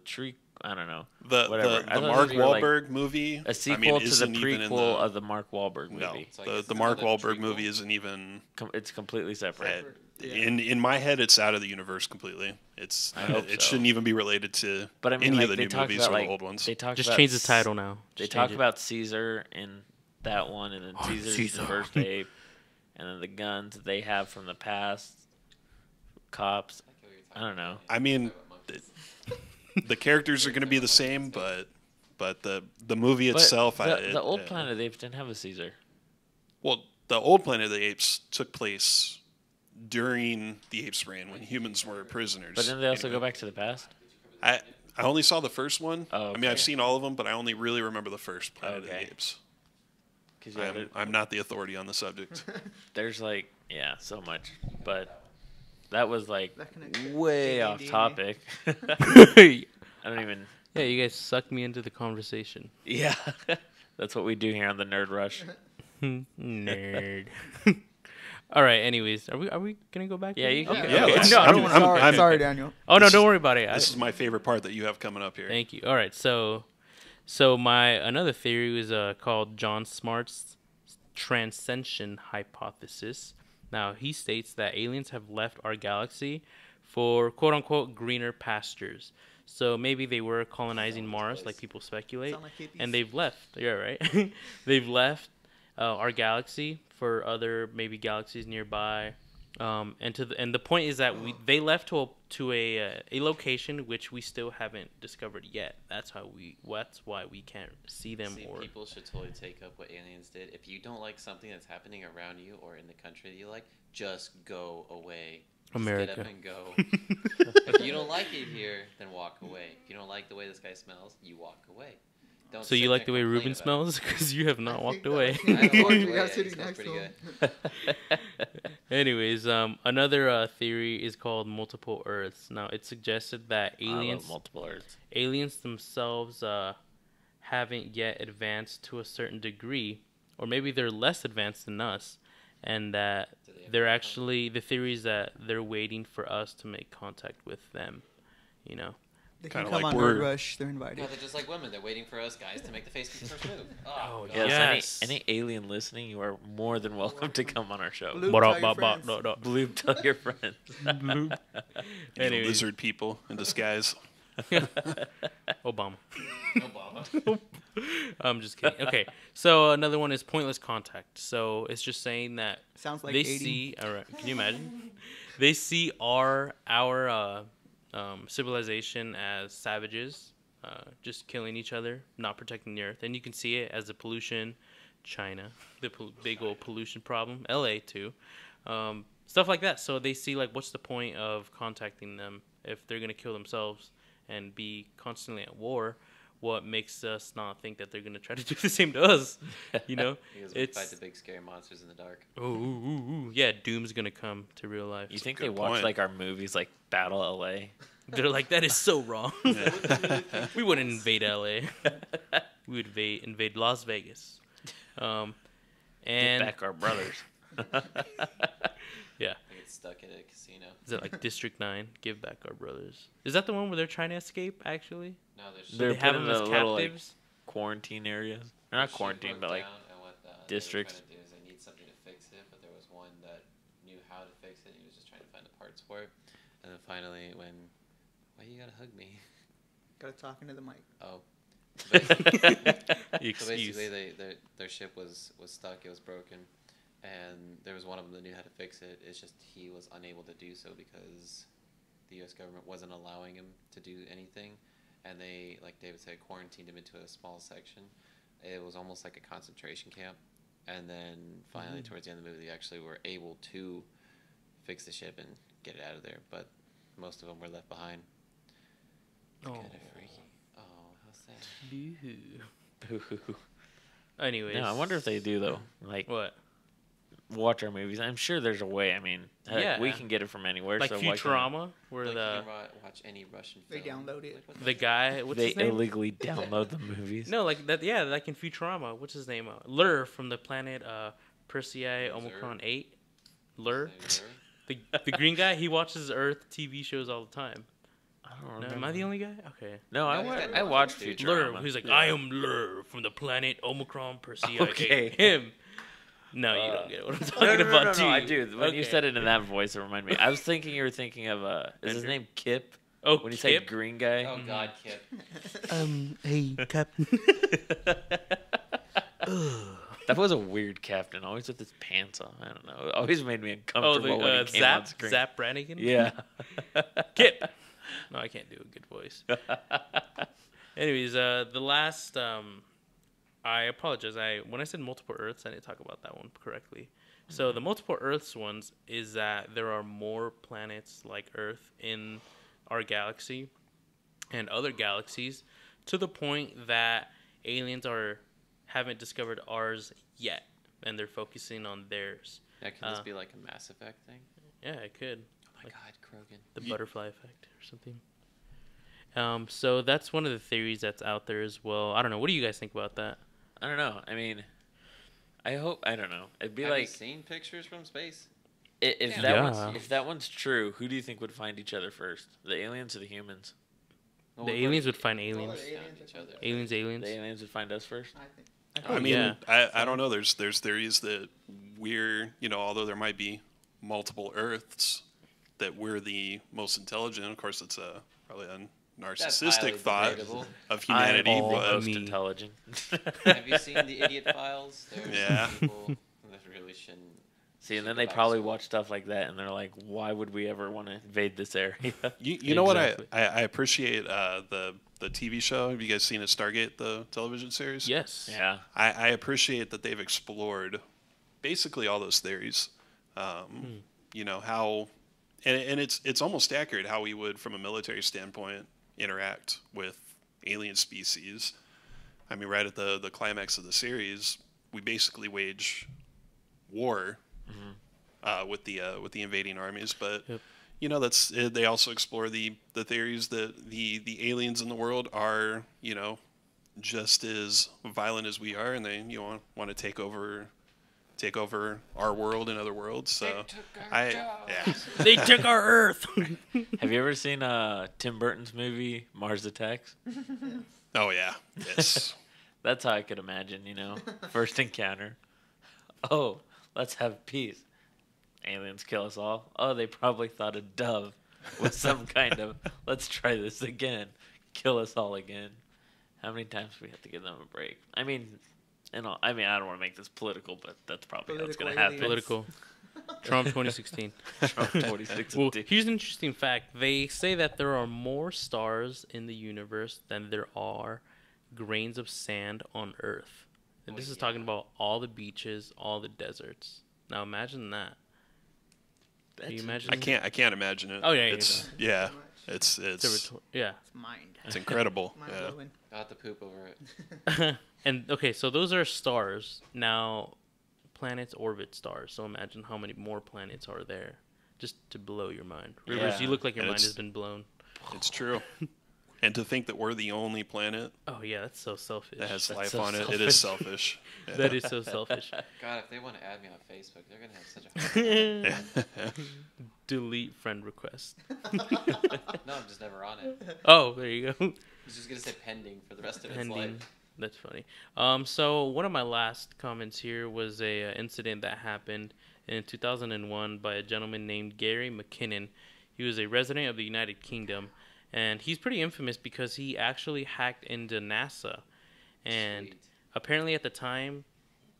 tree. I don't know. Whatever. The I thought Mark these were, like, Wahlberg movie. a sequel I mean, to the isn't even in prequel of the Mark Wahlberg no, movie. So I guess the it's Mark another Wahlberg treatment? movie isn't even. It's completely separate. Yeah. In my head, it's out of the universe completely. I hope It so. shouldn't even be related to But I mean, any like, of the they new talk movies about or like the old ones. they talk Just about change the title now. They Just talk change it. about Caesar in that one, and then Caesar's Caesar. the first ape, and then the guns that they have from the past. Cops. I don't know. I mean, the characters are going to be the same, but the movie But itself, the old Planet of the Apes didn't have a Caesar. Well, the old Planet of the Apes took place during the Apes' reign when humans were prisoners. But then they also Anyway, go back to the past. I only saw the first one. Oh, I mean, I've okay. seen all of them, but I only really remember the first Planet of Okay. the Apes. 'Cause, yeah, I'm not the authority on the subject. there's like so much, but that was like That connects to way ADD. off topic. Yeah, I don't even. you guys sucked me into the conversation. Yeah, that's what we do here on the Nerd Rush. Nerd. All right. Anyways, are we gonna go back? Yeah, to you it? can Okay. go. Yeah, okay. let's- No, I I'm- don't want. I'm- Sorry, I'm- sorry, Daniel. Oh no, This don't is- worry about it. This is my favorite part that you have coming up here. Thank you. All right. So my another theory was called John Smart's transcension hypothesis. Now he states that aliens have left our galaxy for quote unquote greener pastures. So maybe they were colonizing Mars, like people speculate, Sound like hippies. and they've left. Yeah, right. They've left our galaxy for other maybe galaxies nearby. And the point is that they left to a location which we still haven't discovered yet. That's why we can't see them. See, Or people should totally take up what aliens did. If you don't like something that's happening around you or in the country that you like, just go away. Just America. Get up and go. If you don't like it here, then walk away. If you don't like the way this guy smells, you walk away. Don't so sit you there like the and way complain Ruben about it. smells because you have I not think walked that away. was I haven't the walked guy away. sitting He smells next to pretty him. good. Anyways, another theory is called multiple Earths. Now it's suggested that I love aliens multiple Earths. themselves haven't yet advanced to a certain degree, or maybe they're less advanced than us, and that Do they have they're contact? actually the theory is that they're waiting for us to make contact with them. You know, They can Kinda come like on we're- Nerd Rush. They're invited. No, they're just like women. They're waiting for us guys to make the first move. Oh, God. Yes, Yes. Any alien listening, you are more than welcome to come on our show. Blue, Ba- tell ba- your ba- friends. no, no. Bloop, tell your friends. You Anyways. lizard people in disguise. Obama. Obama. I'm just kidding. Okay, so another one is pointless contact. So it's just saying that Sounds like they 80. see. All right, can you imagine? They see our civilization as savages, just killing each other, not protecting the earth, and you can see it as the pollution, China, the big old pollution problem, LA too, stuff like that. So they see like, what's the point of contacting them if they're gonna kill themselves and be constantly at war? What makes us not think that they're gonna try to do the same to us? You know, Because we it's fight the big scary monsters in the dark. yeah, doom's gonna come to real life. You think good they watch point. like our movies like Battle LA? They're like, that is so wrong. We wouldn't invade LA. We would invade Las Vegas. Get And back our brothers. yeah, They get stuck at a casino. is it like District 9? Give back our brothers. Is that the one where they're trying to escape? Actually, No, They're they have put in them as a little, like, captives. quarantine areas. Or not quarantine, but like districts. They were trying to do is they need something to fix it, but there was one that knew how to fix it. And he was just trying to find the parts for it. And then finally, why you gotta hug me? Gotta talk into the mic. Oh. Excuse. So basically, their ship was stuck. It was broken, and there was one of them that knew how to fix it. It's just he was unable to do so because the U.S. government wasn't allowing him to do anything, and they, like David said, quarantined him into a small section. It was almost like a concentration camp, and then finally, towards the end of the movie, they actually were able to fix the ship and get it out of there. But most of them were left behind. Oh. Kind of freaky. Oh, how sad. Anyways, No, I wonder if they do though. Like what? watch our movies. I'm sure there's a way. I mean, heck, we can get it from anywhere. Like so Futurama, where Like, the you can watch any Russian They film. download it. Like, what the guy, what's they his name? illegally download the movies. No, like that. Yeah, like in Futurama, what's his name? Lur from the planet Persei Omicron 8. Lur, the green guy. He watches Earth TV shows all the time. I don't No, remember. am I the only guy? Okay. No, he's got I watched Futurama. Futurama. Lur, he's like, Yeah. I am Lur from the planet Omicron Persei Okay. 8. Him. No, you don't get what I'm No, talking about. no, do I you? do. When you Okay. said it in that voice, it reminded me. I was thinking you were thinking of is his Andrew. name Kip? Oh, When you Kip? say green guy. Oh God, Kip. Hey, Captain. That was a weird captain, always with his pants on. I don't know. It always made me uncomfortable when he came on screen. Zap Brannigan? Yeah. Kip. No, I can't do a good voice. Anyways, the last, I apologize. When I said multiple Earths, I didn't talk about that one correctly. So the multiple Earths ones is that there are more planets like Earth in our galaxy and other galaxies, to the point that aliens haven't discovered ours yet, and they're focusing on theirs. Yeah, can this be like a Mass Effect thing? Yeah, it could. Oh my Like- God, Krogan. The butterfly effect or something. So that's one of the theories that's out there as well. I don't know. What do you guys think about that? I don't know. I mean, I don't know. It'd be Have you like seen pictures from space? if Yeah. that Yeah. if that one's true, who do you think would find each other first? The aliens or the humans? Well, The we've aliens already would find aliens. found each other. Aliens. The aliens would find us first. I think. I mean, yeah. I don't know. There's theories that we're, although there might be multiple Earths, that we're the most intelligent. Of course, it's probably a That's narcissistic highly thought debatable. of humanity. I'm the but- most Me. intelligent. Have you seen the Idiot Files? There's Yeah. some people that really shouldn't. See, and should then go they back to probably school. watch stuff like that, and they're like, "Why would we ever want to invade this area?" You know what Exactly. I appreciate the TV show. Have you guys seen it, Stargate, the television series? Yes. Yeah. I appreciate that they've explored basically all those theories. How, and it's almost accurate how we would, from a military standpoint, interact with alien species. I mean, right at the climax of the series, we basically wage war with the invading armies, but. Yep. They also explore the theories that the aliens in the world are, just as violent as we are, and they want to take over our world and other worlds. So They took our Earth. Have you ever seen Tim Burton's movie Mars Attacks? Oh yeah, yes. That's how I could imagine. First encounter. Oh, let's have peace. Aliens kill us all. Oh, they probably thought a dove was some kind of, let's try this again. Kill us all again. How many times do we have to give them a break? I mean, I don't want to make this political, but that's probably how it's going to happen. Political. Trump 2016. Trump 26 Well, here's an interesting fact. They say that there are more stars in the universe than there are grains of sand on Earth. And this is talking about all the beaches, all the deserts. Now imagine that. Can you imagine? I can't imagine it. Oh, yeah, it's It's yeah. It's mind. it's incredible. Mind Yeah. blowing. I'll have to poop over it. And okay, so those are stars. Now, planets orbit stars. So imagine how many more planets are there, just to blow your mind. Rivers, Yeah. you look like your And mind it's- has been blown. It's true. And to think that we're the only planet Oh yeah, that's so selfish. that has That's life so on it, it is selfish. Yeah. That is so selfish. God, if they want to add me on Facebook, they're gonna have such a hard time. Delete friend request. No, I'm just never on it. Oh, there you go. It's just gonna say pending for the rest of its Pending. life. That's funny. So one of my last comments here was a incident that happened in 2001 by a gentleman named Gary McKinnon. He was a resident of the United Kingdom, and he's pretty infamous because he actually hacked into NASA. And Sweet. apparently at the time,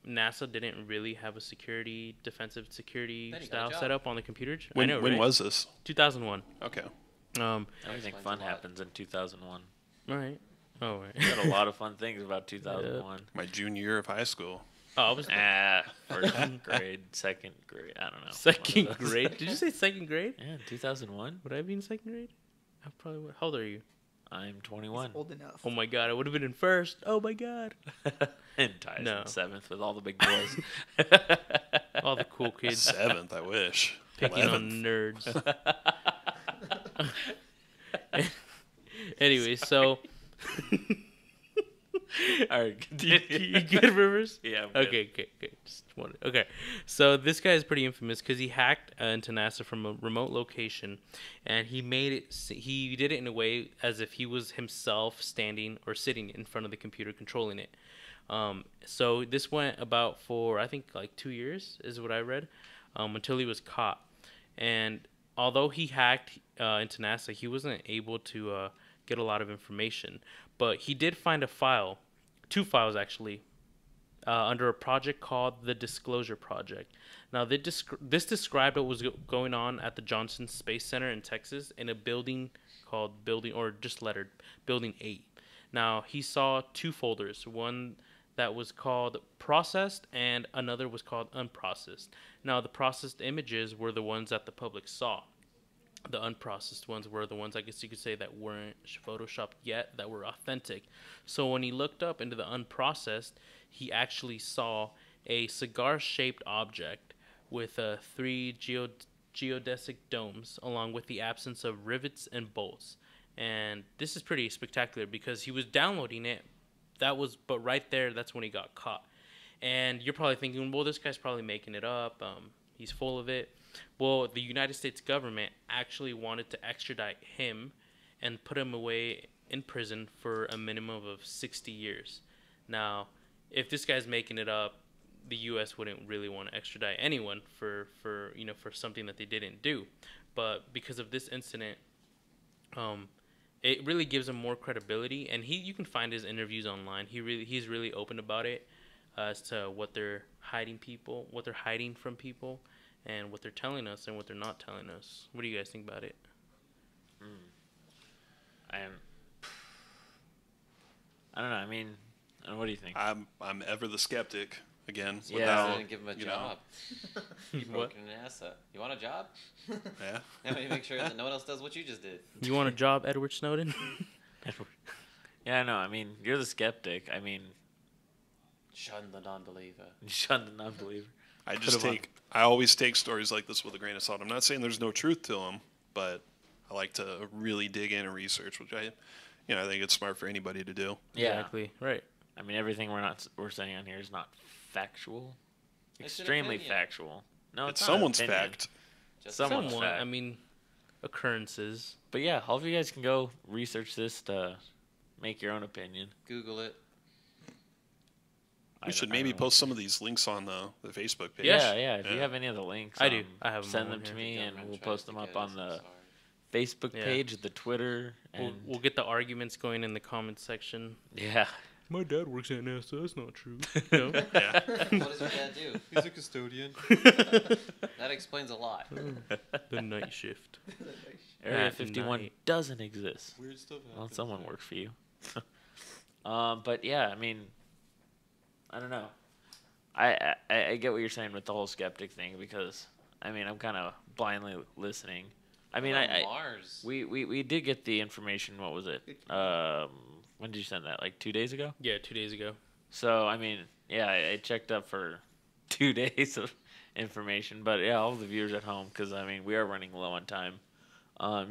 NASA didn't really have a defensive security Then he got a style job. setup on the computers. I When know, when right? was this? 2001. Okay. Um, Everything explains fun a lot. happens in 2001. all right. Oh, right. We got a lot of fun things about 2001. My junior year of high school. Oh, I was First grade, second grade, I don't know. second One of those. grade. Did you say second grade? Yeah, 2001. Would I be in second grade? I probably would. How old are you? I'm He's 21. old enough. Oh my god, I would have been in first. Oh my god. And Ty's No. in 7th with all the big boys. All the cool kids 7th, I wish. picking 11th. on nerds. Anyway, so All right, you good, Rivers? Yeah. I'm good. Okay. Just wanted. Okay, so this guy is pretty infamous because he hacked into NASA from a remote location, and he made it. He did it in a way as if he was himself standing or sitting in front of the computer controlling it. So this went about for I think like 2 years is what I read, until he was caught. And although he hacked into NASA, he wasn't able to get a lot of information. But he did find a file, 2 files actually, under a project called the Disclosure Project. Now, this described what was going on at the Johnson Space Center in Texas in a building called Building 8. Now, he saw 2 folders, one that was called Processed and another was called Unprocessed. Now, the processed images were the ones that the public saw. The unprocessed ones were the ones, I guess you could say, that weren't photoshopped yet, that were authentic. So when he looked up into the unprocessed, he actually saw a cigar-shaped object with 3 geodesic domes, along with the absence of rivets and bolts. And this is pretty spectacular because he was downloading it. But right there, that's when he got caught. And you're probably thinking, well, this guy's probably making it up. He's full of it. Well, the United States government actually wanted to extradite him and put him away in prison for a minimum of 60 years. Now, if this guy's making it up, the U.S. wouldn't really want to extradite anyone for something that they didn't do. But because of this incident, it really gives him more credibility. And you can find his interviews online. He's really open about it as to what they're hiding from people. And what they're telling us and what they're not telling us. What do you guys think about it? I don't know. I mean, what do you think? I'm ever the skeptic again. Yeah. Without, didn't give him a job. You What? broke an NASA. You want a job? Yeah. And we make sure that no one else does what you just did. You want a job, Edward Snowden? Yeah, no. I mean, you're the skeptic. I mean, Shun the non-believer. shun the non-believer. I always take stories like this with a grain of salt. I'm not saying there's no truth to them, but I like to really dig in and research, which I think it's smart for anybody to do. Yeah. Exactly. Right. I mean, everything we're saying on here is not factual. It's an Extremely opinion. factual. No, It's it's not an someone's opinion. fact. Just Someone's Somewhat. fact. I mean, occurrences. But yeah, all of you guys can go research this to make your own opinion. Google it. We should maybe post some of these links on the Facebook page. Yeah. If you have any of the links, I do. I have them send all them in to here. me, and Government we'll tries post to them up get on us, I'm the sorry. Facebook Yeah. page, the Twitter, and We'll get the arguments going in the comment section. yeah. My dad works at NASA. That's not true. No. Yeah. What does your dad do? He's a custodian. That explains a lot. The night shift. Area At 51 night. doesn't exist. Weird stuff Well, someone works for you. But yeah, I mean, I don't know. I get what you're saying with the whole skeptic thing because I mean I'm kind of blindly listening. I mean Mars. we did get the information. What was it? When did you send that? Like 2 days ago. Yeah, 2 days ago. So I mean, yeah, I checked up for 2 days of information. But yeah, all the viewers at home, because I mean we are running low on time.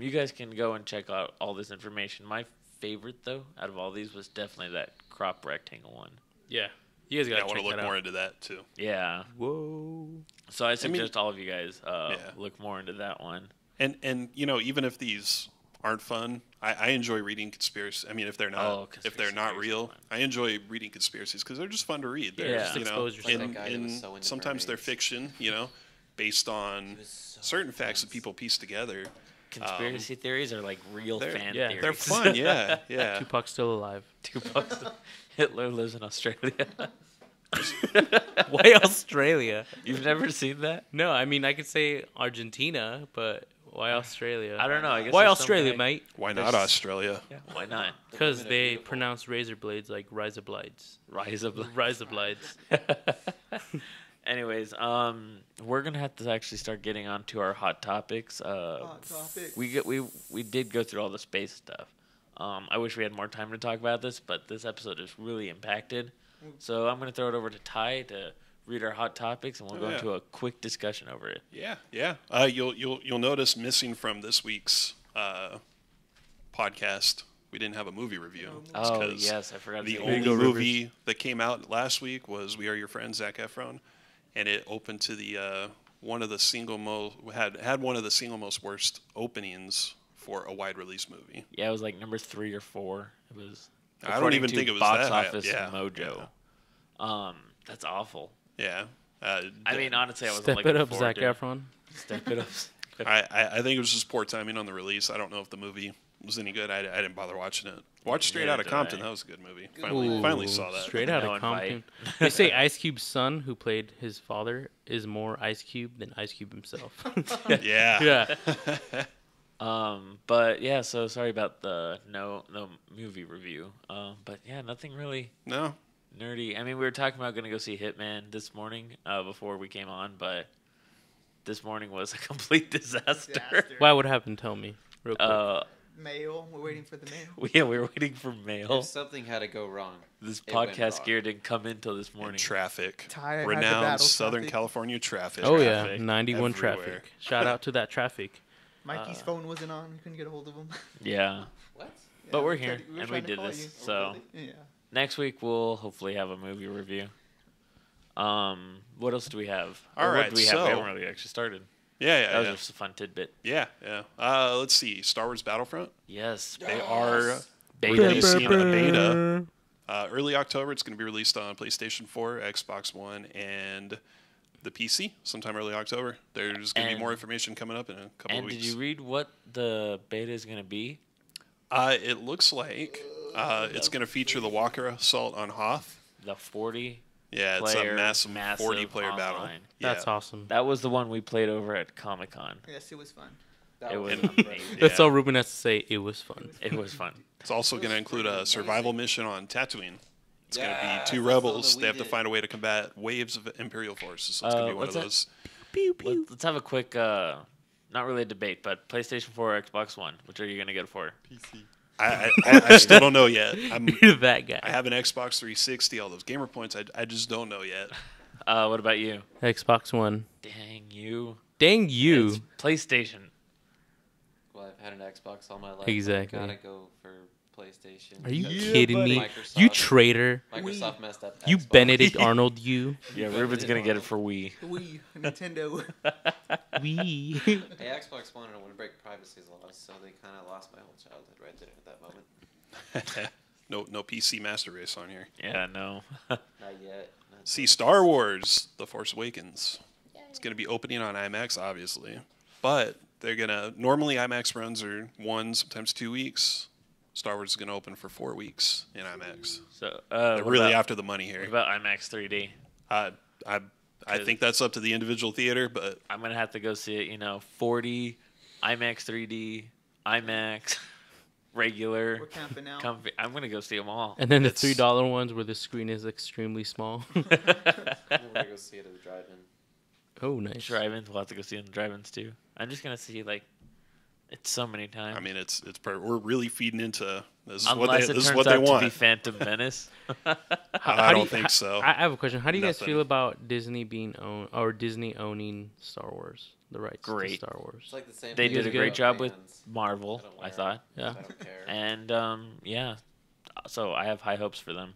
You guys can go and check out all this information. My favorite though, out of all these, was definitely that crop rectangle one. Yeah. You guys I gotta want check to look that more out. into that too. Yeah. Whoa. So I suggest all of you guys Yeah. look more into that one. And even if these aren't fun, I enjoy reading conspiracy. I mean, if they're not conspiracy real, fun. I enjoy reading conspiracies because they're just fun to read. They're, Yeah. Just expose yourself. Like that guy that was so into sometimes they're mermaids. fiction, based on was so certain facts that intense. people piece together. Conspiracy theories are like real fan yeah, theories. They're fun, yeah. Tupac's still alive. Hitler lives in Australia. Why Australia? You've never seen that? No, I mean I could say Argentina, but why Australia? I don't know. I guess Why there's Australia, something- mate? Why not Australia? Yeah, why not? Because women are they beautiful. pronounce razor blades like razor blades. Rise of Razor blades. Anyways, we're gonna have to actually start getting on to our hot topics. Hot topic. We did go through all the space stuff. I wish we had more time to talk about this, but this episode is really impacted. So I'm gonna throw it over to Ty to read our hot topics, and we'll go into a quick discussion over it. Yeah. You'll notice missing from this week's podcast, we didn't have a movie review. Oh, yes, I forgot. The only movie that came out last week was We Are Your Friend, Zac Efron, and it opened to the had one of the single most worst openings for a wide release movie. Yeah, it was like number 3 or 4. It was. I don't even think it was Box that high. Office Mojo. Yeah. That's awful. Yeah. I mean, honestly, I wasn't Step looking it up, forward Zac to it. Efron. Step it up. I think it was just poor timing on the release. I don't know if the movie was any good. I didn't bother watching it. Watch Straight Outta Compton. That was a good movie. Finally saw that. Straight Outta Compton. They say Ice Cube's son, who played his father, is more Ice Cube than Ice Cube himself. Yeah. But yeah, so sorry about the no movie review. But yeah, nothing really No. nerdy. I mean, we were talking about going to go see Hitman this morning before we came on, but this morning was a complete disaster. Why? What happened? Tell me real quick. Mail. We're waiting for the mail. Yeah, we were waiting for mail. If something had to go wrong, This it went podcast wrong. gear didn't come in till this morning. And traffic. Ty had to Renowned battle Southern traffic. California traffic. Oh yeah, traffic 91 everywhere. traffic. Shout out to that traffic. Mikey's phone wasn't on. We couldn't get a hold of him. Yeah. What? But we're we here, tried- were and we trying to did call this. you. So Yeah. next week we'll hopefully have a movie review. What else do we have? All Or right, what do we have? so- We haven't really actually started. Yeah. That was just a fun tidbit. Yeah. Let's see. Star Wars Battlefront. Yes. They are Beta. releasing a beta. Early October. It's going to be released on PlayStation 4, Xbox One, and the PC sometime early October. There's going to be And- more information coming up in a couple of And weeks. did you read what the beta is going to be? It looks like it's going to feature the Walker Assault on Hoth. The 40 Yeah, it's a player, massive 40-player online. battle. That's Yeah. awesome. That was the one we played over at Comic-Con. Yes, it was fun. That It was amazing. amazing. That's Yeah. all Ruben has to say. It was fun. It was fun. It's also going to include a freaking survival amazing. mission on Tatooine. It's going to Yes, be that's 2 the rebels. one They have we to did. find a way to combat waves of Imperial forces. So it's going to be one what's of that? those. Pew pew. Let's have a quick, not really a debate, but PlayStation 4 or Xbox One. Which are you going to get it for? PC. I still don't know yet. You're that guy. I have an Xbox 360. All those gamer points. I just don't know yet. What about you? Xbox One. Dang you. Dang you. It's PlayStation. Well, I've had an Xbox all my life. Exactly. I gotta go for PlayStation. Are you Yeah, kidding buddy. me? Microsoft. You traitor. Microsoft messed up. You Xbox. Benedict Arnold, you. Yeah, Ruben's going to get it for Wii. Wii, Nintendo. We. Hey, Xbox One, I don't want to break privacy laws, so they kind of lost my whole childhood right there at that moment. No PC Master Race on here. Yeah, no. Not yet. Not See, Star Wars: The Force Awakens. It's going to be opening on IMAX, obviously, but they're gonna normally IMAX runs are 1, sometimes 2 weeks. Star Wars is going to open for 4 weeks in IMAX. So, They're what really about, after the money here. What about IMAX 3D? I think that's up to the individual theater, but I'm going to have to go see it, 40, IMAX 3D, IMAX, regular. We're camping out. Comfy. I'm going to go see them all. And then the It's- $3 ones where the screen is extremely small. I'm gonna go see it at the drive-in. Oh, nice. Drive-ins. We'll have to go see them in drive-ins too. I'm just going to see, it's so many times. I mean, we're really feeding into this. Is Unless this it is turns what they out to want. be Phantom Menace. I don't think so. I have a question. How do you guys Nothing. feel about Disney being Disney owning Star Wars, the rights Great. to Star Wars? It's like the same. They thing did a as great the job with fans. Marvel, don't I wear thought. them, Yeah. I don't care. And, yeah. So I have high hopes for them.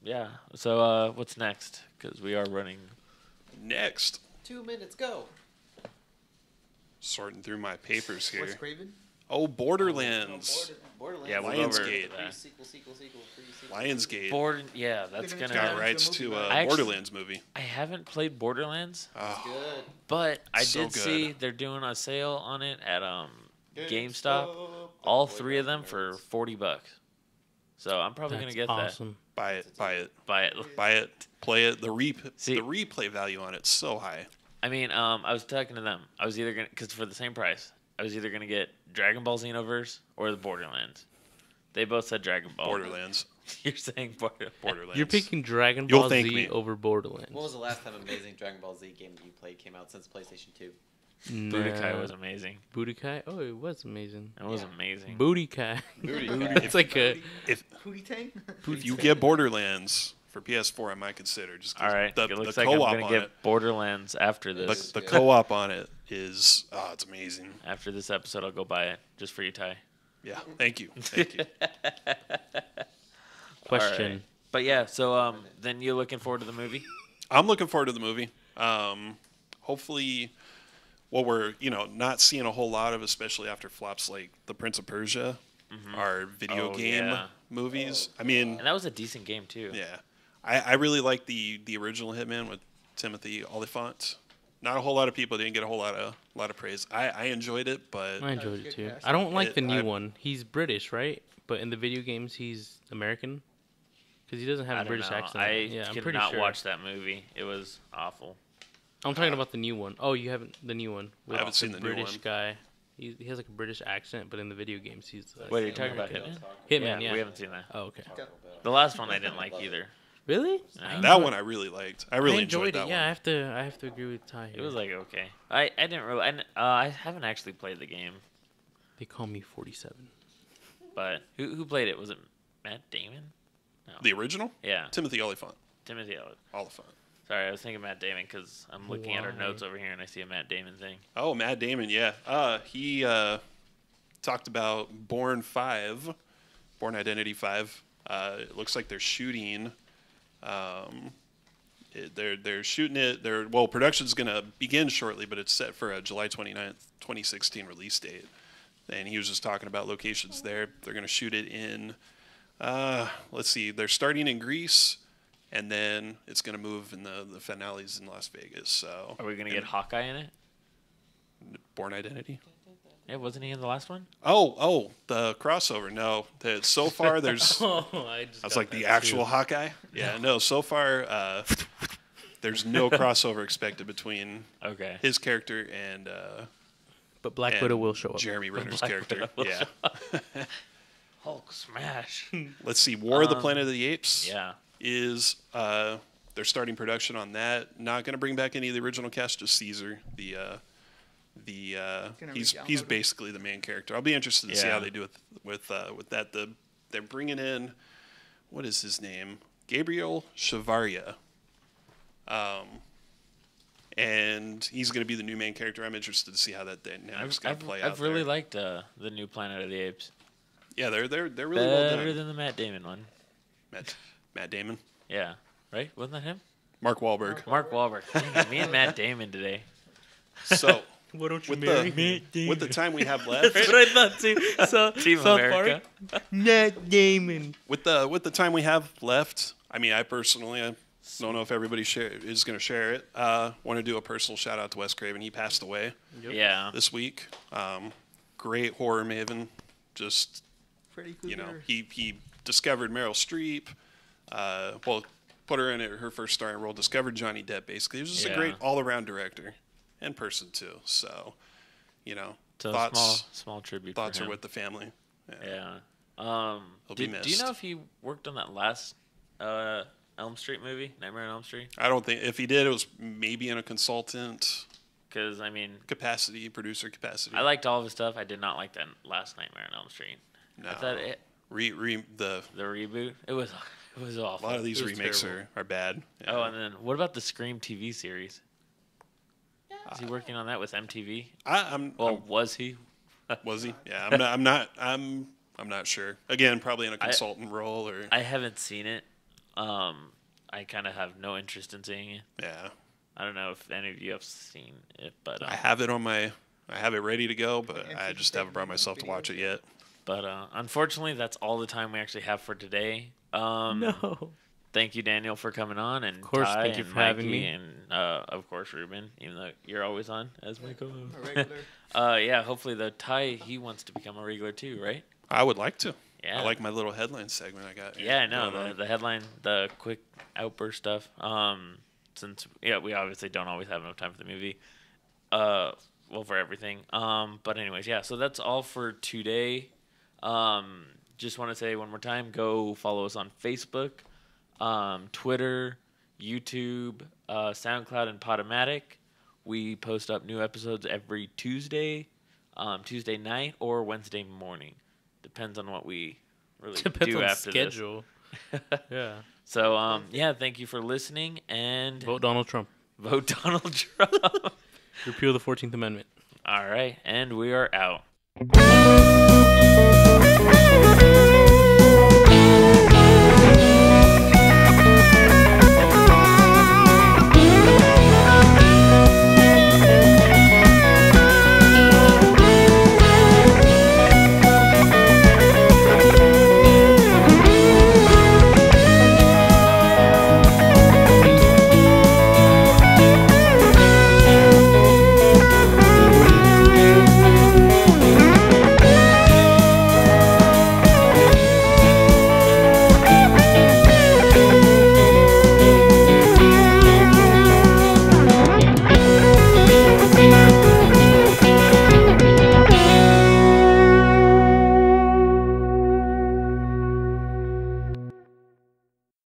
Yeah. So what's next? Because we are running. Next, 2 minutes, go. sorting through my papers here. Wes Craven? Oh, Borderlands. Borderlands. Yeah, we'll go over Lionsgate. that. Sequel. Lionsgate Yeah, that's They're gonna. gonna got rights to I a actually- Borderlands movie. I haven't played Borderlands, Oh, Good. but I So did good. see they're doing a sale on it at GameStop. All 3 of them for $40. So I'm probably That's gonna get awesome. buy it. that. Buy it. Buy it. Play it. See- The replay value on it's so high. I mean, I was talking to them. I was either gonna, because for the same price, I was either gonna get Dragon Ball Xenoverse or the Borderlands. They both said Dragon Ball. Borderlands. You're saying Borderlands. Borderlands. You're picking Dragon You'll Ball thank Z me. over Borderlands. When was the last time amazing Dragon Ball Z game that you played came out since PlayStation 2? Budokai was amazing. Budokai? Oh, it was amazing. It was Yeah. amazing. Booty Kai. Booty. It's like a If Hootie Tang? you get Borderlands for PS4, I might consider. Just 'cause All right. the, It looks the like I'm co-op gonna on get it. Borderlands after this. The co-op on it is it's amazing. After this episode, I'll go buy it just for you, Ty. Yeah, thank you. Question. All right. But yeah, so then you're looking forward to the movie? I'm looking forward to the movie. Hopefully, what we're not seeing a whole lot of, especially after flops like The Prince of Persia, are video game movies. I mean, And that was a decent game too. yeah, I really like the original Hitman with Timothy Olyphant. Not a whole lot of people didn't get a whole lot of praise. I enjoyed it, but I enjoyed it good too. cast. I don't like the new one. He's British, right? But in the video games, he's American. Because he doesn't have I a don't British know. accent. I I'm could pretty not sure. watch that movie. It was awful. I'm talking about the new one. Oh, you haven't the new one. With haven't seen the new British one. guy. He has like a British accent, but in the video games, he's like, Wait, are you talking about American. Hitman? Hitman, yeah. We haven't seen that. Oh, okay. The last one I didn't like either. Really? that one I really liked. I really enjoyed enjoyed that it. Yeah, one. I have to agree with Ty. It here. was like okay. I didn't really. I haven't actually played the game, They call me 47. but who played it? Was it Matt Damon? The original? Yeah, Timothy Olyphant. Timothy Elliott. Oliphant. Sorry, I was thinking Matt Damon because I'm looking at our Why? notes over here and I see a Matt Damon thing. Oh, Matt Damon, yeah. He talked about Born Identity 5. It looks like they're shooting. They're shooting it. Production's going to begin shortly, but it's set for a July 29th, 2016 release date. And he was just talking about locations there. They're going to shoot it in, let's see, they're starting in Greece, and then it's going to move in the finales in Las Vegas. So Are we gonna get Hawkeye in it? Born Identity? Yeah, wasn't he in the last one? Oh, the crossover. No, so far there's. Oh, I That's like the actual Hawkeye. Yeah, no. So far, there's no crossover expected between Okay. his character and But Black and Widow will show up. Jeremy Renner's Black character. Widow will Yeah. Hulk smash. Let's see. War of the Planet of the Apes Yeah. is they're starting production on that. Not going to bring back any of the original cast. Just Caesar. Gonna He's re-download it. basically the main character. I'll be interested to see Yeah. how they do with that. They're bringing in, what is his name? Gabriel Chavaria. And he's going to be the new main character. I'm interested to see how that dynamic's going to play out. I've really there. liked the new Planet of the Apes. Yeah, they're really well Better done. than the Matt Damon one. Matt Damon, Yeah. Right? Wasn't that him? Mark Wahlberg. Mark Wahlberg. Dang it, me and Matt Damon today. So Why don't with the time we have left, That's what I thought too. So, Team South America. Park, Matt Damon. with the time we have left, I mean, I personally, I don't know if everybody is going to share it. Want to do a personal shout out to Wes Craven. He passed away Yeah. this week. Great horror maven. Just Freddy Krueger. he discovered Meryl Streep. Put her in her first starring role. Discovered Johnny Depp. Basically, he was just a Yeah. great all around director and person too. So, So thoughts small tribute. thoughts for are him. with the family. Yeah. He'll be Do you missed. know if he worked on that last Elm Street movie, Nightmare on Elm Street? I don't think if he did, it was maybe in a consultant Because I mean, capacity, producer capacity. I liked all of his stuff. I did not like that last Nightmare on Elm Street. No. I thought The the reboot. It was a awful. lot of these It was remakes terrible. are bad. Yeah. Oh, and then what about the Scream TV series? Is he working on that with MTV? Was he? Was he? Yeah, I'm not sure. Again, probably in a consultant role or I haven't seen it. I kind of have no interest in seeing it. yeah. I don't know if any of you have seen it, but I have it ready to go, but Yeah, I it's just haven't brought myself to watch it yet. Unfortunately, that's all the time we actually have for today. No. Thank you, Daniel, for coming on, and Of course, Ty thank you and for having Mikey, me. and of course Ruben, even though you're always on as my co-host. A regular. Yeah, hopefully the Ty he wants to become a regular too, right? I would like to. Yeah. I like my little headline segment I got. Yeah, I know going on. the headline, the quick outburst stuff. Since we obviously don't always have enough time for the movie. Well, for everything. But anyways, yeah. So that's all for today. Just want to say one more time, go follow us on Facebook, Twitter, YouTube, SoundCloud, and Podomatic. We post up new episodes every Tuesday, Tuesday night, or Wednesday morning. Depends on what we really Depends do on after schedule. Yeah. So, yeah, thank you for listening, and Vote Donald Trump. vote Donald Trump. Repeal the 14th Amendment. All right, and we are out.